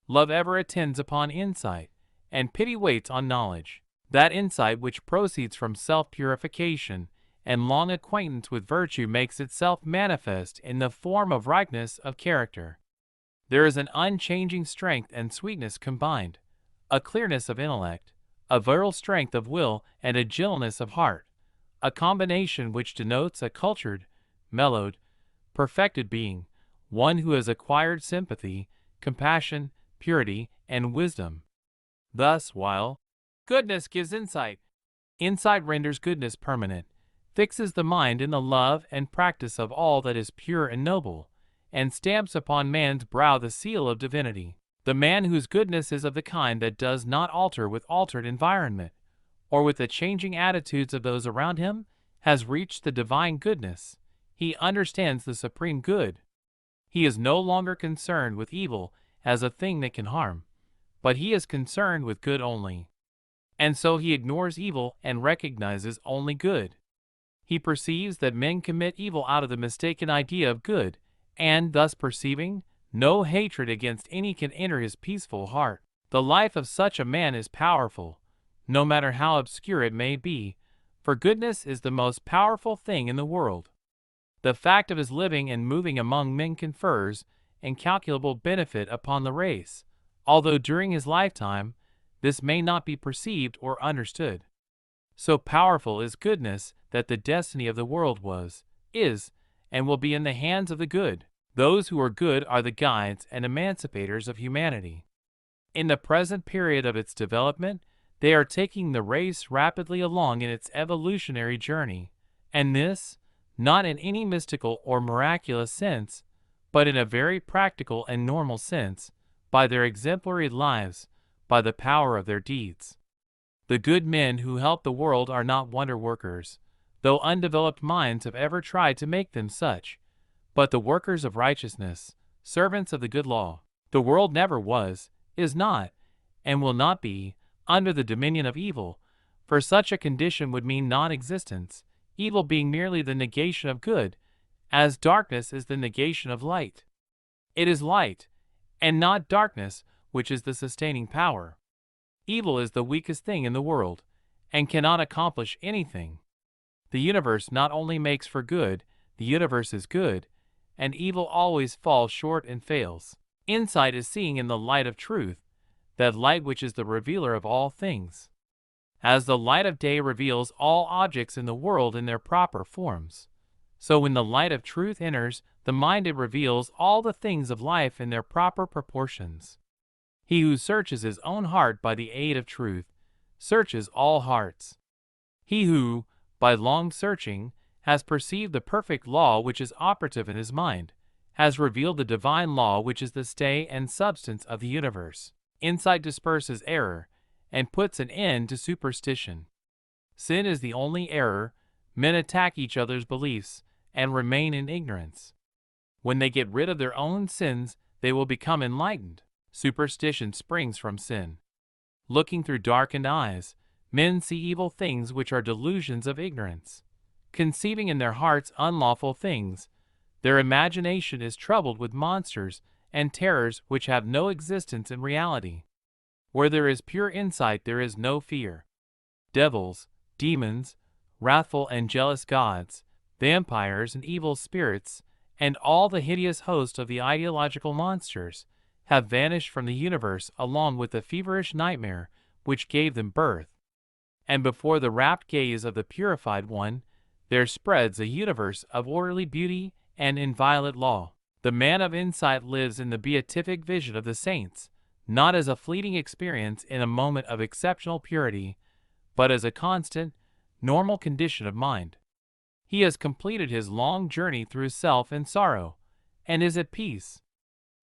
S1: Love ever attends upon insight, and pity waits on knowledge. That insight which proceeds from self-purification and long acquaintance with virtue makes itself manifest in the form of ripeness of character. There is an unchanging strength and sweetness combined, a clearness of intellect, a virile strength of will, and a gentleness of heart, a combination which denotes a cultured, mellowed, perfected being, one who has acquired sympathy, compassion, purity, and wisdom. Thus, while goodness gives insight, insight renders goodness permanent, fixes the mind in the love and practice of all that is pure and noble, and stamps upon man's brow the seal of divinity. The man whose goodness is of the kind that does not alter with altered environment, or with the changing attitudes of those around him, has reached the divine goodness. He understands the supreme good. He is no longer concerned with evil as a thing that can harm, but he is concerned with good only. And so he ignores evil and recognizes only good. He perceives that men commit evil out of the mistaken idea of good, and thus perceiving, no hatred against any can enter his peaceful heart. The life of such a man is powerful, no matter how obscure it may be, for goodness is the most powerful thing in the world. The fact of his living and moving among men confers incalculable benefit upon the race, although during his lifetime this may not be perceived or understood. So powerful is goodness that the destiny of the world was, is, and will be in the hands of the good. Those who are good are the guides and emancipators of humanity. In the present period of its development, they are taking the race rapidly along in its evolutionary journey, and this, not in any mystical or miraculous sense, but in a very practical and normal sense, by their exemplary lives, by the power of their deeds. The good men who help the world are not wonder workers, though undeveloped minds have ever tried to make them such, but the workers of righteousness, servants of the good law. The world never was, is not, and will not be, under the dominion of evil, for such a condition would mean non-existence, evil being merely the negation of good, as darkness is the negation of light. It is light, and not darkness, which is the sustaining power. Evil is the weakest thing in the world, and cannot accomplish anything. The universe not only makes for good, the universe is good, and evil always falls short and fails. Insight is seeing in the light of truth, that light which is the revealer of all things. As the light of day reveals all objects in the world in their proper forms, so when the light of truth enters the mind it reveals all the things of life in their proper proportions. He who searches his own heart by the aid of truth, searches all hearts. He who, by long searching, has perceived the perfect law which is operative in his mind, has revealed the divine law which is the stay and substance of the universe. Insight disperses error, and puts an end to superstition. Sin is the only error. Men attack each other's beliefs, and remain in ignorance. When they get rid of their own sins, they will become enlightened. Superstition springs from sin. Looking through darkened eyes, men see evil things which are delusions of ignorance. Conceiving in their hearts unlawful things, their imagination is troubled with monsters and terrors which have no existence in reality. Where there is pure insight there is no fear. Devils, demons, wrathful and jealous gods, vampires and evil spirits, and all the hideous host of the ideological monsters, have vanished from the universe along with the feverish nightmare which gave them birth. And before the rapt gaze of the purified one, there spreads a universe of orderly beauty and inviolate law. The man of insight lives in the beatific vision of the saints, not as a fleeting experience in a moment of exceptional purity, but as a constant, normal condition of mind. He has completed his long journey through self and sorrow, and is at peace.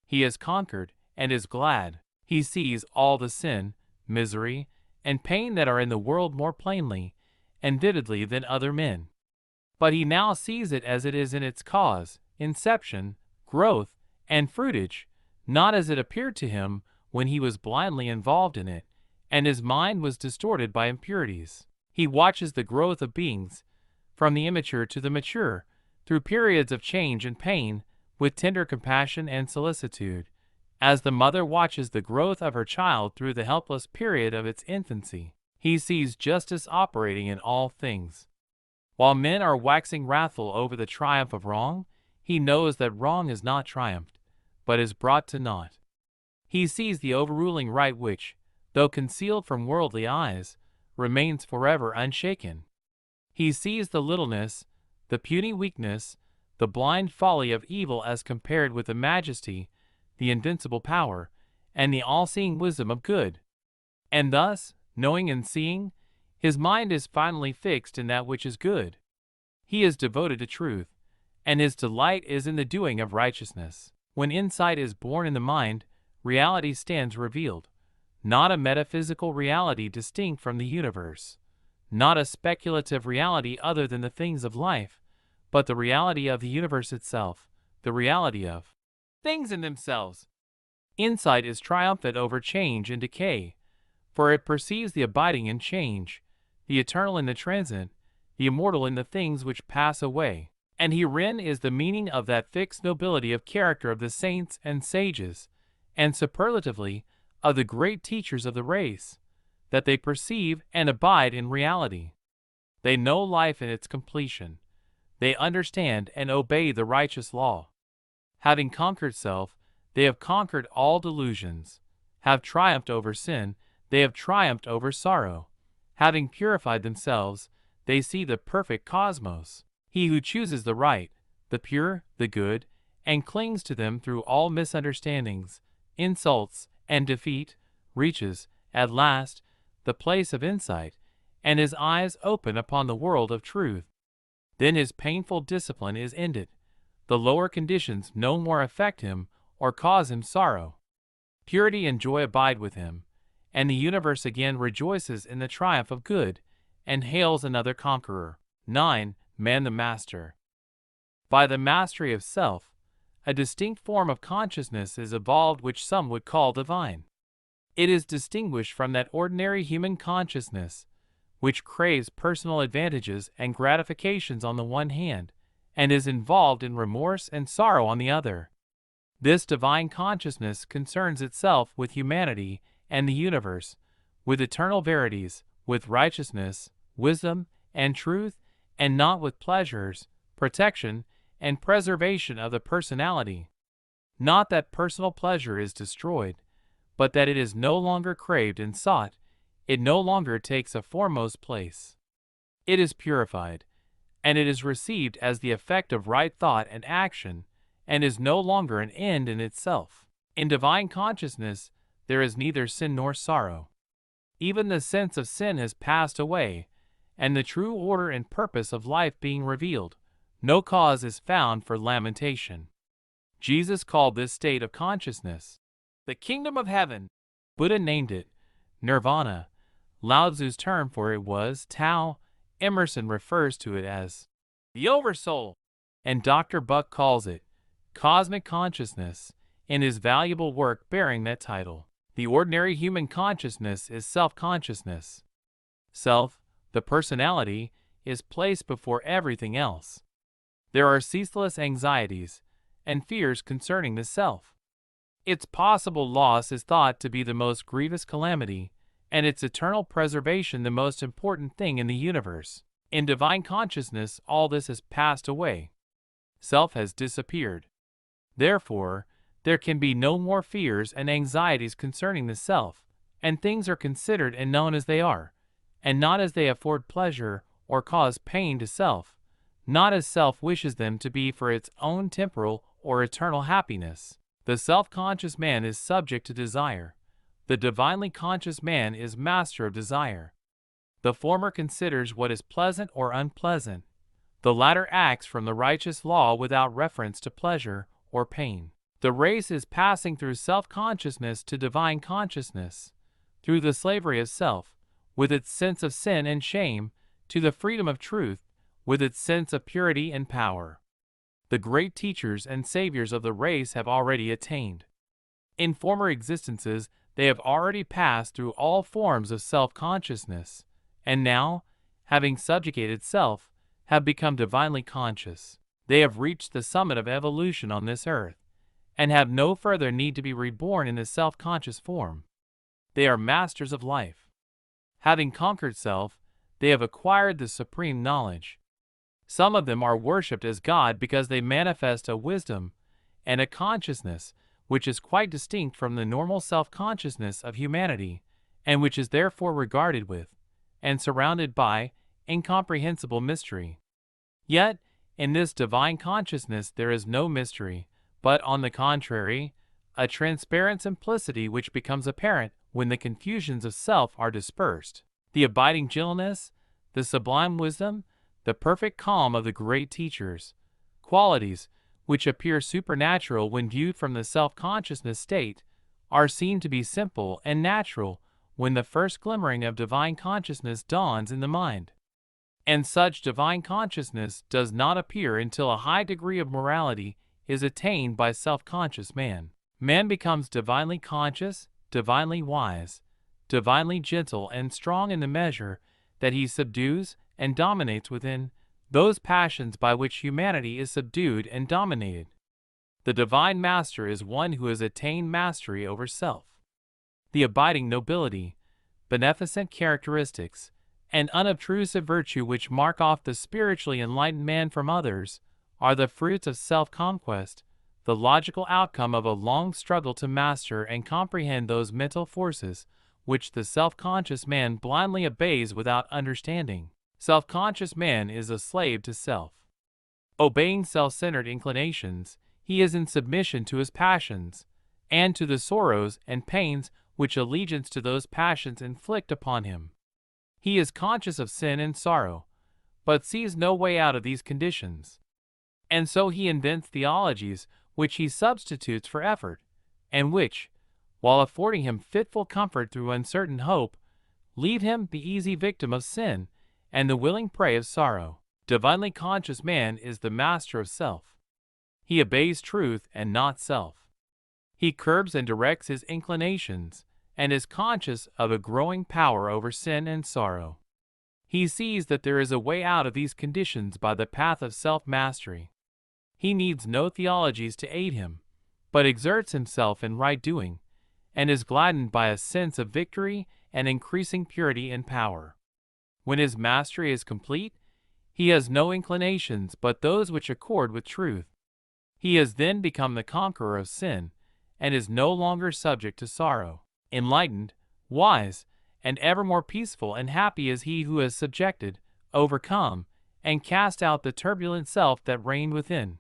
S1: He has conquered, and is glad. He sees all the sin, misery, and pain that are in the world more plainly and vividly than other men. But he now sees it as it is in its cause, inception, growth, and fruitage, not as it appeared to him when he was blindly involved in it, and his mind was distorted by impurities. He watches the growth of beings, from the immature to the mature, through periods of change and pain, with tender compassion and solicitude, as the mother watches the growth of her child through the helpless period of its infancy. He sees justice operating in all things. While men are waxing wrathful over the triumph of wrong, he knows that wrong is not triumphed, but is brought to naught. He sees the overruling right which, though concealed from worldly eyes, remains forever unshaken. He sees the littleness, the puny weakness, the blind folly of evil as compared with the majesty, the invincible power, and the all-seeing wisdom of good. And thus, knowing and seeing, his mind is finally fixed in that which is good. He is devoted to truth, and his delight is in the doing of righteousness. When insight is born in the mind, reality stands revealed, not a metaphysical reality distinct from the universe, not a speculative reality other than the things of life, but the reality of the universe itself, the reality of things in themselves. Insight is triumphant over change and decay, for it perceives the abiding in change, the eternal in the transient, the immortal in the things which pass away. And herein is the meaning of that fixed nobility of character of the saints and sages, and superlatively of the great teachers of the race, that they perceive and abide in reality. They know life in its completion. They understand and obey the righteous law. Having conquered self, they have conquered all delusions. Have triumphed over sin, they have triumphed over sorrow. Having purified themselves, they see the perfect cosmos. He who chooses the right, the pure, the good, and clings to them through all misunderstandings, insults, and defeat, reaches, at last, the place of insight, and his eyes open upon the world of truth. Then his painful discipline is ended. The lower conditions no more affect him or cause him sorrow. Purity and joy abide with him, and the universe again rejoices in the triumph of good, and hails another conqueror. 9. Man the master. By the mastery of self, a distinct form of consciousness is evolved which some would call divine. It is distinguished from that ordinary human consciousness, which craves personal advantages and gratifications on the one hand, and is involved in remorse and sorrow on the other. This divine consciousness concerns itself with humanity and the universe, with eternal verities, with righteousness, wisdom, and truth, and not with pleasures, protection, and preservation of the personality. Not that personal pleasure is destroyed, but that it is no longer craved and sought, it no longer takes a foremost place. It is purified, and it is received as the effect of right thought and action, and is no longer an end in itself. In divine consciousness, there is neither sin nor sorrow. Even the sense of sin has passed away, and the true order and purpose of life being revealed, no cause is found for lamentation. Jesus called this state of consciousness the kingdom of heaven. Buddha named it nirvana. Lao Tzu's term for it was Tao. Emerson refers to it as the oversoul, and Dr. Buck calls it cosmic consciousness in his valuable work bearing that title. The ordinary human consciousness is self-consciousness. Self, the personality, is placed before everything else. There are ceaseless anxieties and fears concerning the self. Its possible loss is thought to be the most grievous calamity, and its eternal preservation the most important thing in the universe. In divine consciousness, all this has passed away. Self has disappeared. Therefore, there can be no more fears and anxieties concerning the self, and things are considered and known as they are, and not as they afford pleasure or cause pain to self, not as self wishes them to be for its own temporal or eternal happiness. The self-conscious man is subject to desire. The divinely conscious man is master of desire. The former considers what is pleasant or unpleasant. The latter acts from the righteous law without reference to pleasure or pain. The race is passing through self-consciousness to divine consciousness, through the slavery of self, with its sense of sin and shame, to the freedom of truth, with its sense of purity and power. The great teachers and saviors of the race have already attained. In former existences, they have already passed through all forms of self-consciousness, and now, having subjugated self, have become divinely conscious. They have reached the summit of evolution on this earth, and have no further need to be reborn in the self-conscious form. They are masters of life. Having conquered self, they have acquired the supreme knowledge. Some of them are worshipped as God because they manifest a wisdom and a consciousness which is quite distinct from the normal self-consciousness of humanity, and which is therefore regarded with, and surrounded by, incomprehensible mystery. Yet, in this divine consciousness there is no mystery, but, on the contrary, a transparent simplicity which becomes apparent when the confusions of self are dispersed. The abiding gentleness, the sublime wisdom, the perfect calm of the great teachers, qualities which appear supernatural when viewed from the self-consciousness state, are seen to be simple and natural when the first glimmering of divine consciousness dawns in the mind. And such divine consciousness does not appear until a high degree of morality is attained by self-conscious man. Man becomes divinely conscious, divinely wise, divinely gentle and strong in the measure that he subdues and dominates within those passions by which humanity is subdued and dominated. The divine master is one who has attained mastery over self. The abiding nobility, beneficent characteristics, and unobtrusive virtue which mark off the spiritually enlightened man from others are the fruits of self-conquest, the logical outcome of a long struggle to master and comprehend those mental forces which the self-conscious man blindly obeys without understanding. Self-conscious man is a slave to self. Obeying self-centered inclinations, he is in submission to his passions, and to the sorrows and pains which allegiance to those passions inflict upon him. He is conscious of sin and sorrow, but sees no way out of these conditions. And so he invents theologies which he substitutes for effort, and which, while affording him fitful comfort through uncertain hope, leave him the easy victim of sin and the willing prey of sorrow. Divinely conscious man is the master of self. He obeys truth and not self. He curbs and directs his inclinations, and is conscious of a growing power over sin and sorrow. He sees that there is a way out of these conditions by the path of self-mastery. He needs no theologies to aid him, but exerts himself in right doing, and is gladdened by a sense of victory and increasing purity and power. When his mastery is complete, he has no inclinations but those which accord with truth. He has then become the conqueror of sin, and is no longer subject to sorrow. Enlightened, wise, and ever more peaceful and happy is he who has subjected, overcome, and cast out the turbulent self that reigned within.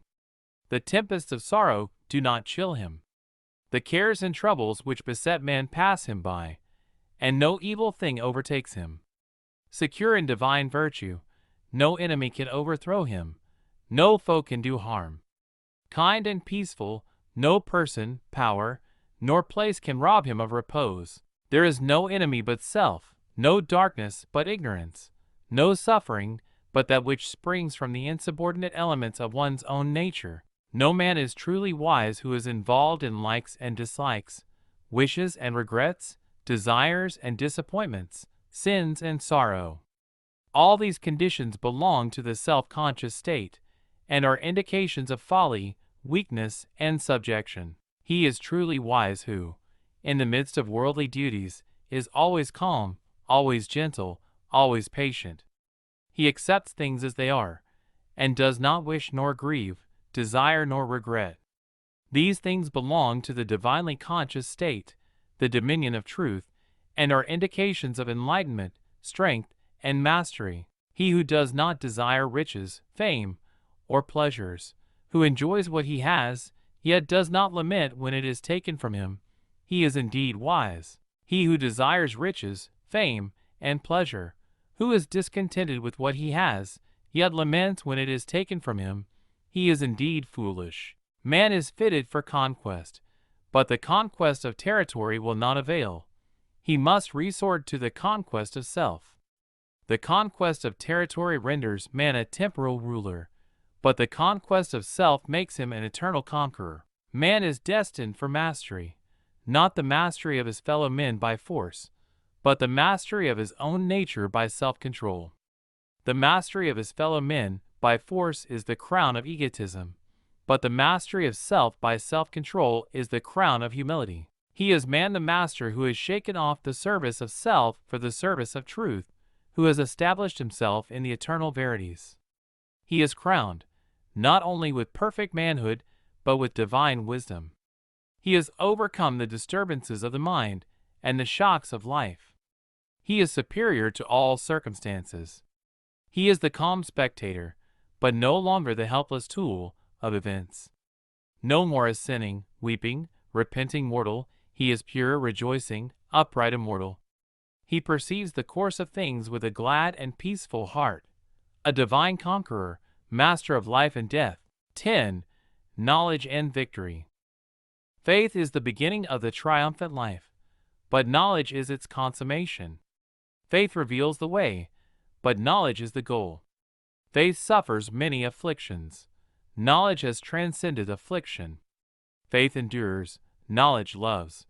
S1: The tempests of sorrow do not chill him. The cares and troubles which beset man pass him by, and no evil thing overtakes him. Secure in divine virtue, no enemy can overthrow him, no foe can do harm. Kind and peaceful, no person, power, nor place can rob him of repose. There is no enemy but self, no darkness but ignorance, no suffering but that which springs from the insubordinate elements of one's own nature. No man is truly wise who is involved in likes and dislikes, wishes and regrets, desires and disappointments, sins and sorrow. All these conditions belong to the self-conscious state, and are indications of folly, weakness, and subjection. He is truly wise who, in the midst of worldly duties, is always calm, always gentle, always patient. He accepts things as they are, and does not wish nor grieve, desire nor regret. These things belong to the divinely conscious state, the dominion of truth, and are indications of enlightenment, strength, and mastery. He who does not desire riches, fame, or pleasures, who enjoys what he has, yet does not lament when it is taken from him, he is indeed wise. He who desires riches, fame, and pleasure, who is discontented with what he has, yet laments when it is taken from him, he is indeed foolish. Man is fitted for conquest, but the conquest of territory will not avail. He must resort to the conquest of self. The conquest of territory renders man a temporal ruler, but the conquest of self makes him an eternal conqueror. Man is destined for mastery, not the mastery of his fellow men by force, but the mastery of his own nature by self-control. The mastery of his fellow men by force is the crown of egotism, but the mastery of self by self-control is the crown of humility. He is man the master who has shaken off the service of self for the service of truth, who has established himself in the eternal verities. He is crowned, not only with perfect manhood, but with divine wisdom. He has overcome the disturbances of the mind and the shocks of life. He is superior to all circumstances. He is the calm spectator, but no longer the helpless tool of events. No more is sinning, weeping, repenting mortal, he is pure, rejoicing, upright, immortal. He perceives the course of things with a glad and peaceful heart, a divine conqueror, master of life and death. 10. Knowledge and victory. Faith is the beginning of the triumphant life, but knowledge is its consummation. Faith reveals the way, but knowledge is the goal. Faith suffers many afflictions. Knowledge has transcended affliction. Faith endures, knowledge loves.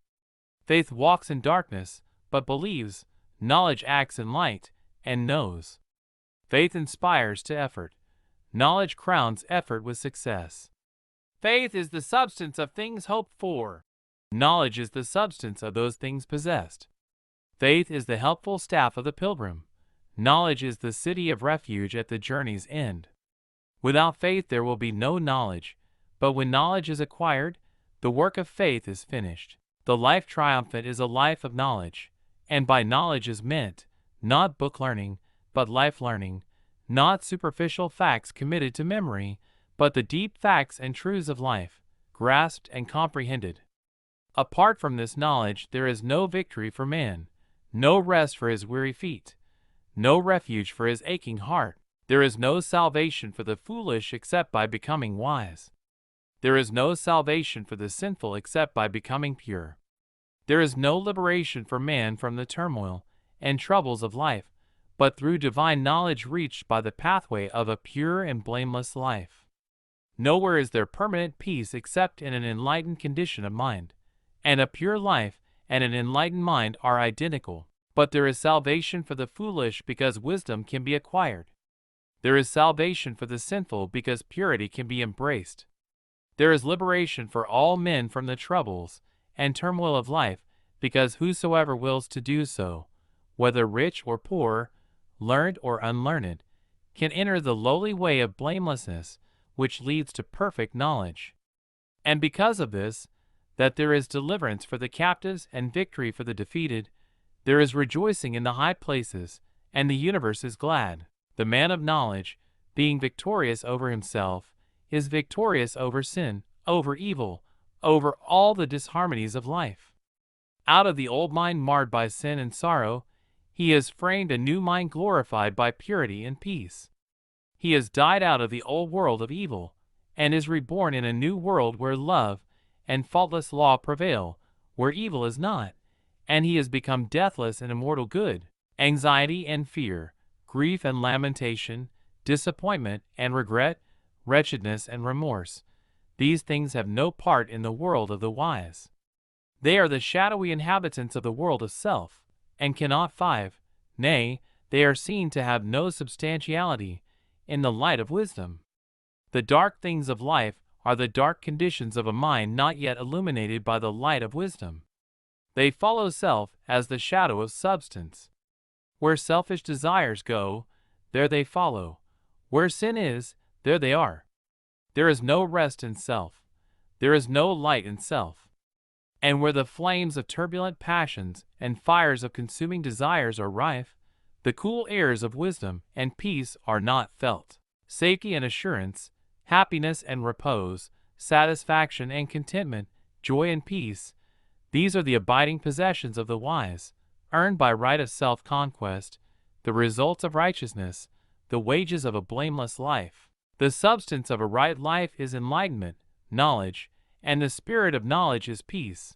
S1: Faith walks in darkness, but believes. Knowledge acts in light, and knows. Faith inspires to effort. Knowledge crowns effort with success. Faith is the substance of things hoped for. Knowledge is the substance of those things possessed. Faith is the helpful staff of the pilgrim. Knowledge is the city of refuge at the journey's end. Without faith there will be no knowledge, but when knowledge is acquired, the work of faith is finished. The life triumphant is a life of knowledge, and by knowledge is meant, not book learning, but life learning, not superficial facts committed to memory, but the deep facts and truths of life, grasped and comprehended. Apart from this knowledge there is no victory for man, no rest for his weary feet, no refuge for his aching heart. There is no salvation for the foolish except by becoming wise. There is no salvation for the sinful except by becoming pure. There is no liberation for man from the turmoil and troubles of life, but through divine knowledge reached by the pathway of a pure and blameless life. Nowhere is there permanent peace except in an enlightened condition of mind, and a pure life, and an enlightened mind are identical. But there is salvation for the foolish because wisdom can be acquired. There is salvation for the sinful because purity can be embraced. There is liberation for all men from the troubles and turmoil of life because whosoever wills to do so, whether rich or poor, learned or unlearned, can enter the lowly way of blamelessness which leads to perfect knowledge. And because of this, that there is deliverance for the captives and victory for the defeated, there is rejoicing in the high places, and the universe is glad. The man of knowledge, being victorious over himself, is victorious over sin, over evil, over all the disharmonies of life. Out of the old mind marred by sin and sorrow, he has framed a new mind glorified by purity and peace. He has died out of the old world of evil, and is reborn in a new world where love and faultless law prevail, where evil is not, and he has become deathless and immortal good. Anxiety and fear, grief and lamentation, disappointment and regret, wretchedness and remorse, these things have no part in the world of the wise. They are the shadowy inhabitants of the world of self, and cannot nay, they are seen to have no substantiality in the light of wisdom. The dark things of life are the dark conditions of a mind not yet illuminated by the light of wisdom. They follow self as the shadow of substance. Where selfish desires go, there they follow. Where sin is, there they are. There is no rest in self. There is no light in self. And where the flames of turbulent passions and fires of consuming desires are rife, the cool airs of wisdom and peace are not felt. Safety and assurance, happiness and repose, satisfaction and contentment, joy and peace, these are the abiding possessions of the wise, earned by right of self-conquest, the results of righteousness, the wages of a blameless life. The substance of a right life is enlightenment, knowledge, and the spirit of knowledge is peace.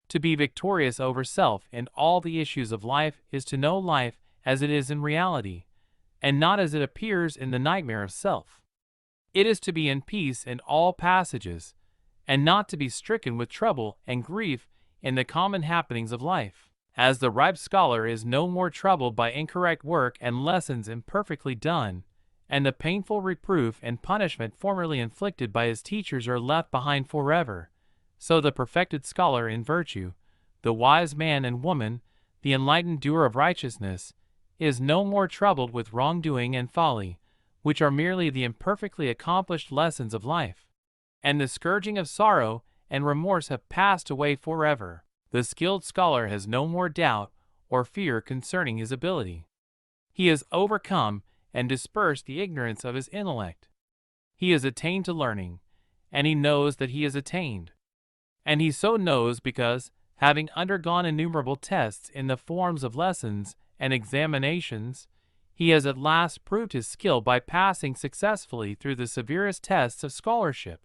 S1: To be victorious over self in all the issues of life is to know life as it is in reality, and not as it appears in the nightmare of self. It is to be in peace in all passages, and not to be stricken with trouble and grief in the common happenings of life. As the ripe scholar is no more troubled by incorrect work and lessons imperfectly done, and the painful reproof and punishment formerly inflicted by his teachers are left behind forever, so the perfected scholar in virtue, the wise man and woman, the enlightened doer of righteousness, is no more troubled with wrongdoing and folly, which are merely the imperfectly accomplished lessons of life. And the scourging of sorrow and remorse have passed away forever. The skilled scholar has no more doubt or fear concerning his ability. He has overcome and dispersed the ignorance of his intellect. He has attained to learning, and he knows that he has attained. And he so knows because, having undergone innumerable tests in the forms of lessons and examinations, he has at last proved his skill by passing successfully through the severest tests of scholarship.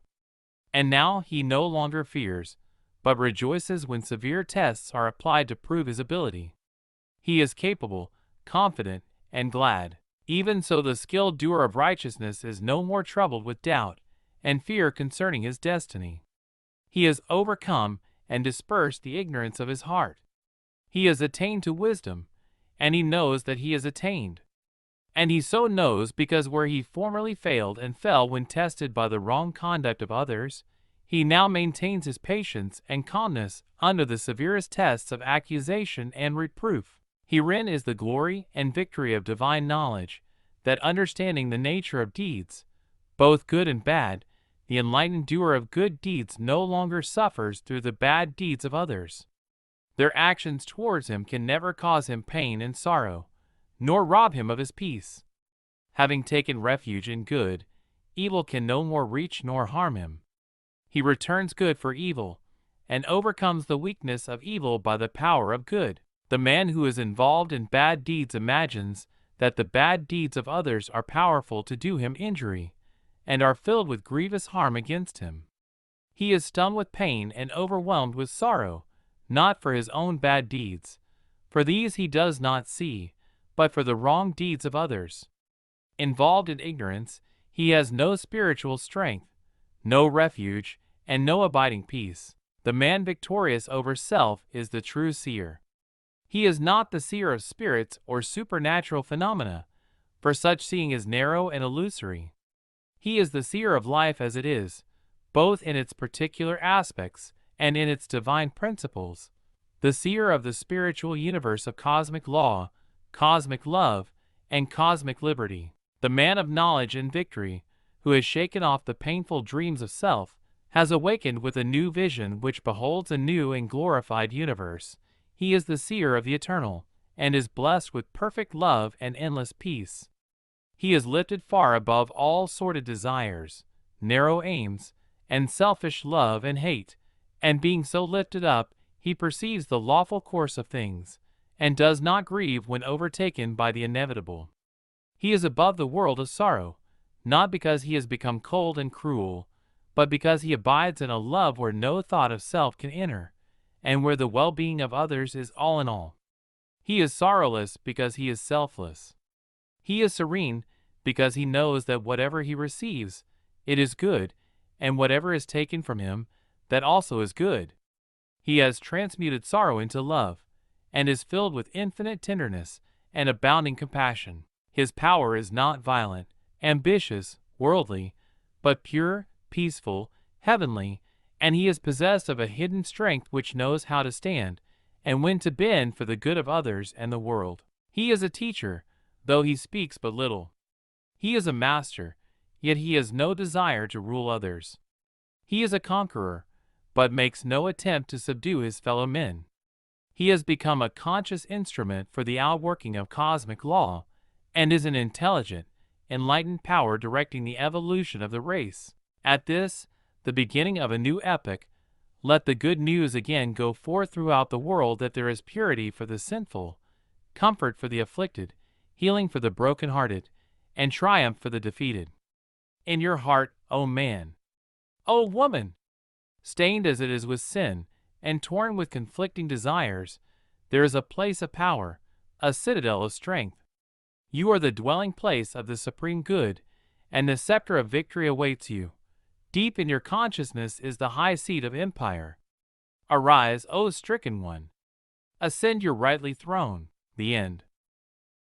S1: And now he no longer fears, but rejoices when severe tests are applied to prove his ability. He is capable, confident, and glad. Even so the skilled doer of righteousness is no more troubled with doubt and fear concerning his destiny. He has overcome and dispersed the ignorance of his heart. He has attained to wisdom, and he knows that he has attained. And he so knows because where he formerly failed and fell when tested by the wrong conduct of others, he now maintains his patience and calmness under the severest tests of accusation and reproof. Herein is the glory and victory of divine knowledge, that understanding the nature of deeds, both good and bad, the enlightened doer of good deeds no longer suffers through the bad deeds of others. Their actions towards him can never cause him pain and sorrow, nor rob him of his peace. Having taken refuge in good, evil can no more reach nor harm him. He returns good for evil, and overcomes the weakness of evil by the power of good. The man who is involved in bad deeds imagines that the bad deeds of others are powerful to do him injury, and are filled with grievous harm against him. He is stung with pain and overwhelmed with sorrow, not for his own bad deeds, for these he does not see, but for the wrong deeds of others. Involved in ignorance, he has no spiritual strength, no refuge, and no abiding peace. The man victorious over self is the true seer. He is not the seer of spirits or supernatural phenomena, for such seeing is narrow and illusory. He is the seer of life as it is, both in its particular aspects and in its divine principles, the seer of the spiritual universe of cosmic law, cosmic love, and cosmic liberty. The man of knowledge and victory, who has shaken off the painful dreams of self, has awakened with a new vision which beholds a new and glorified universe. He is the seer of the eternal, and is blessed with perfect love and endless peace. He is lifted far above all sordid desires, narrow aims, and selfish love and hate, and being so lifted up, he perceives the lawful course of things, and does not grieve when overtaken by the inevitable. He is above the world of sorrow, not because he has become cold and cruel, but because he abides in a love where no thought of self can enter, and where the well-being of others is all in all. He is sorrowless because he is selfless. He is serene because he knows that whatever he receives, it is good, and whatever is taken from him, that also is good. He has transmuted sorrow into love, and is filled with infinite tenderness and abounding compassion. His power is not violent, ambitious, worldly, but pure, peaceful, heavenly, and he is possessed of a hidden strength which knows how to stand, and when to bend for the good of others and the world. He is a teacher, though he speaks but little. He is a master, yet he has no desire to rule others. He is a conqueror, but makes no attempt to subdue his fellow men. He has become a conscious instrument for the outworking of cosmic law, and is an intelligent, enlightened power directing the evolution of the race. At this, the beginning of a new epoch, let the good news again go forth throughout the world that there is purity for the sinful, comfort for the afflicted, healing for the broken-hearted, and triumph for the defeated. In your heart, O man, O woman, stained as it is with sin, and torn with conflicting desires, there is a place of power, a citadel of strength. You are the dwelling place of the supreme good, and the scepter of victory awaits you. Deep in your consciousness is the high seat of empire. Arise, O stricken one. Ascend your rightly throne. The end.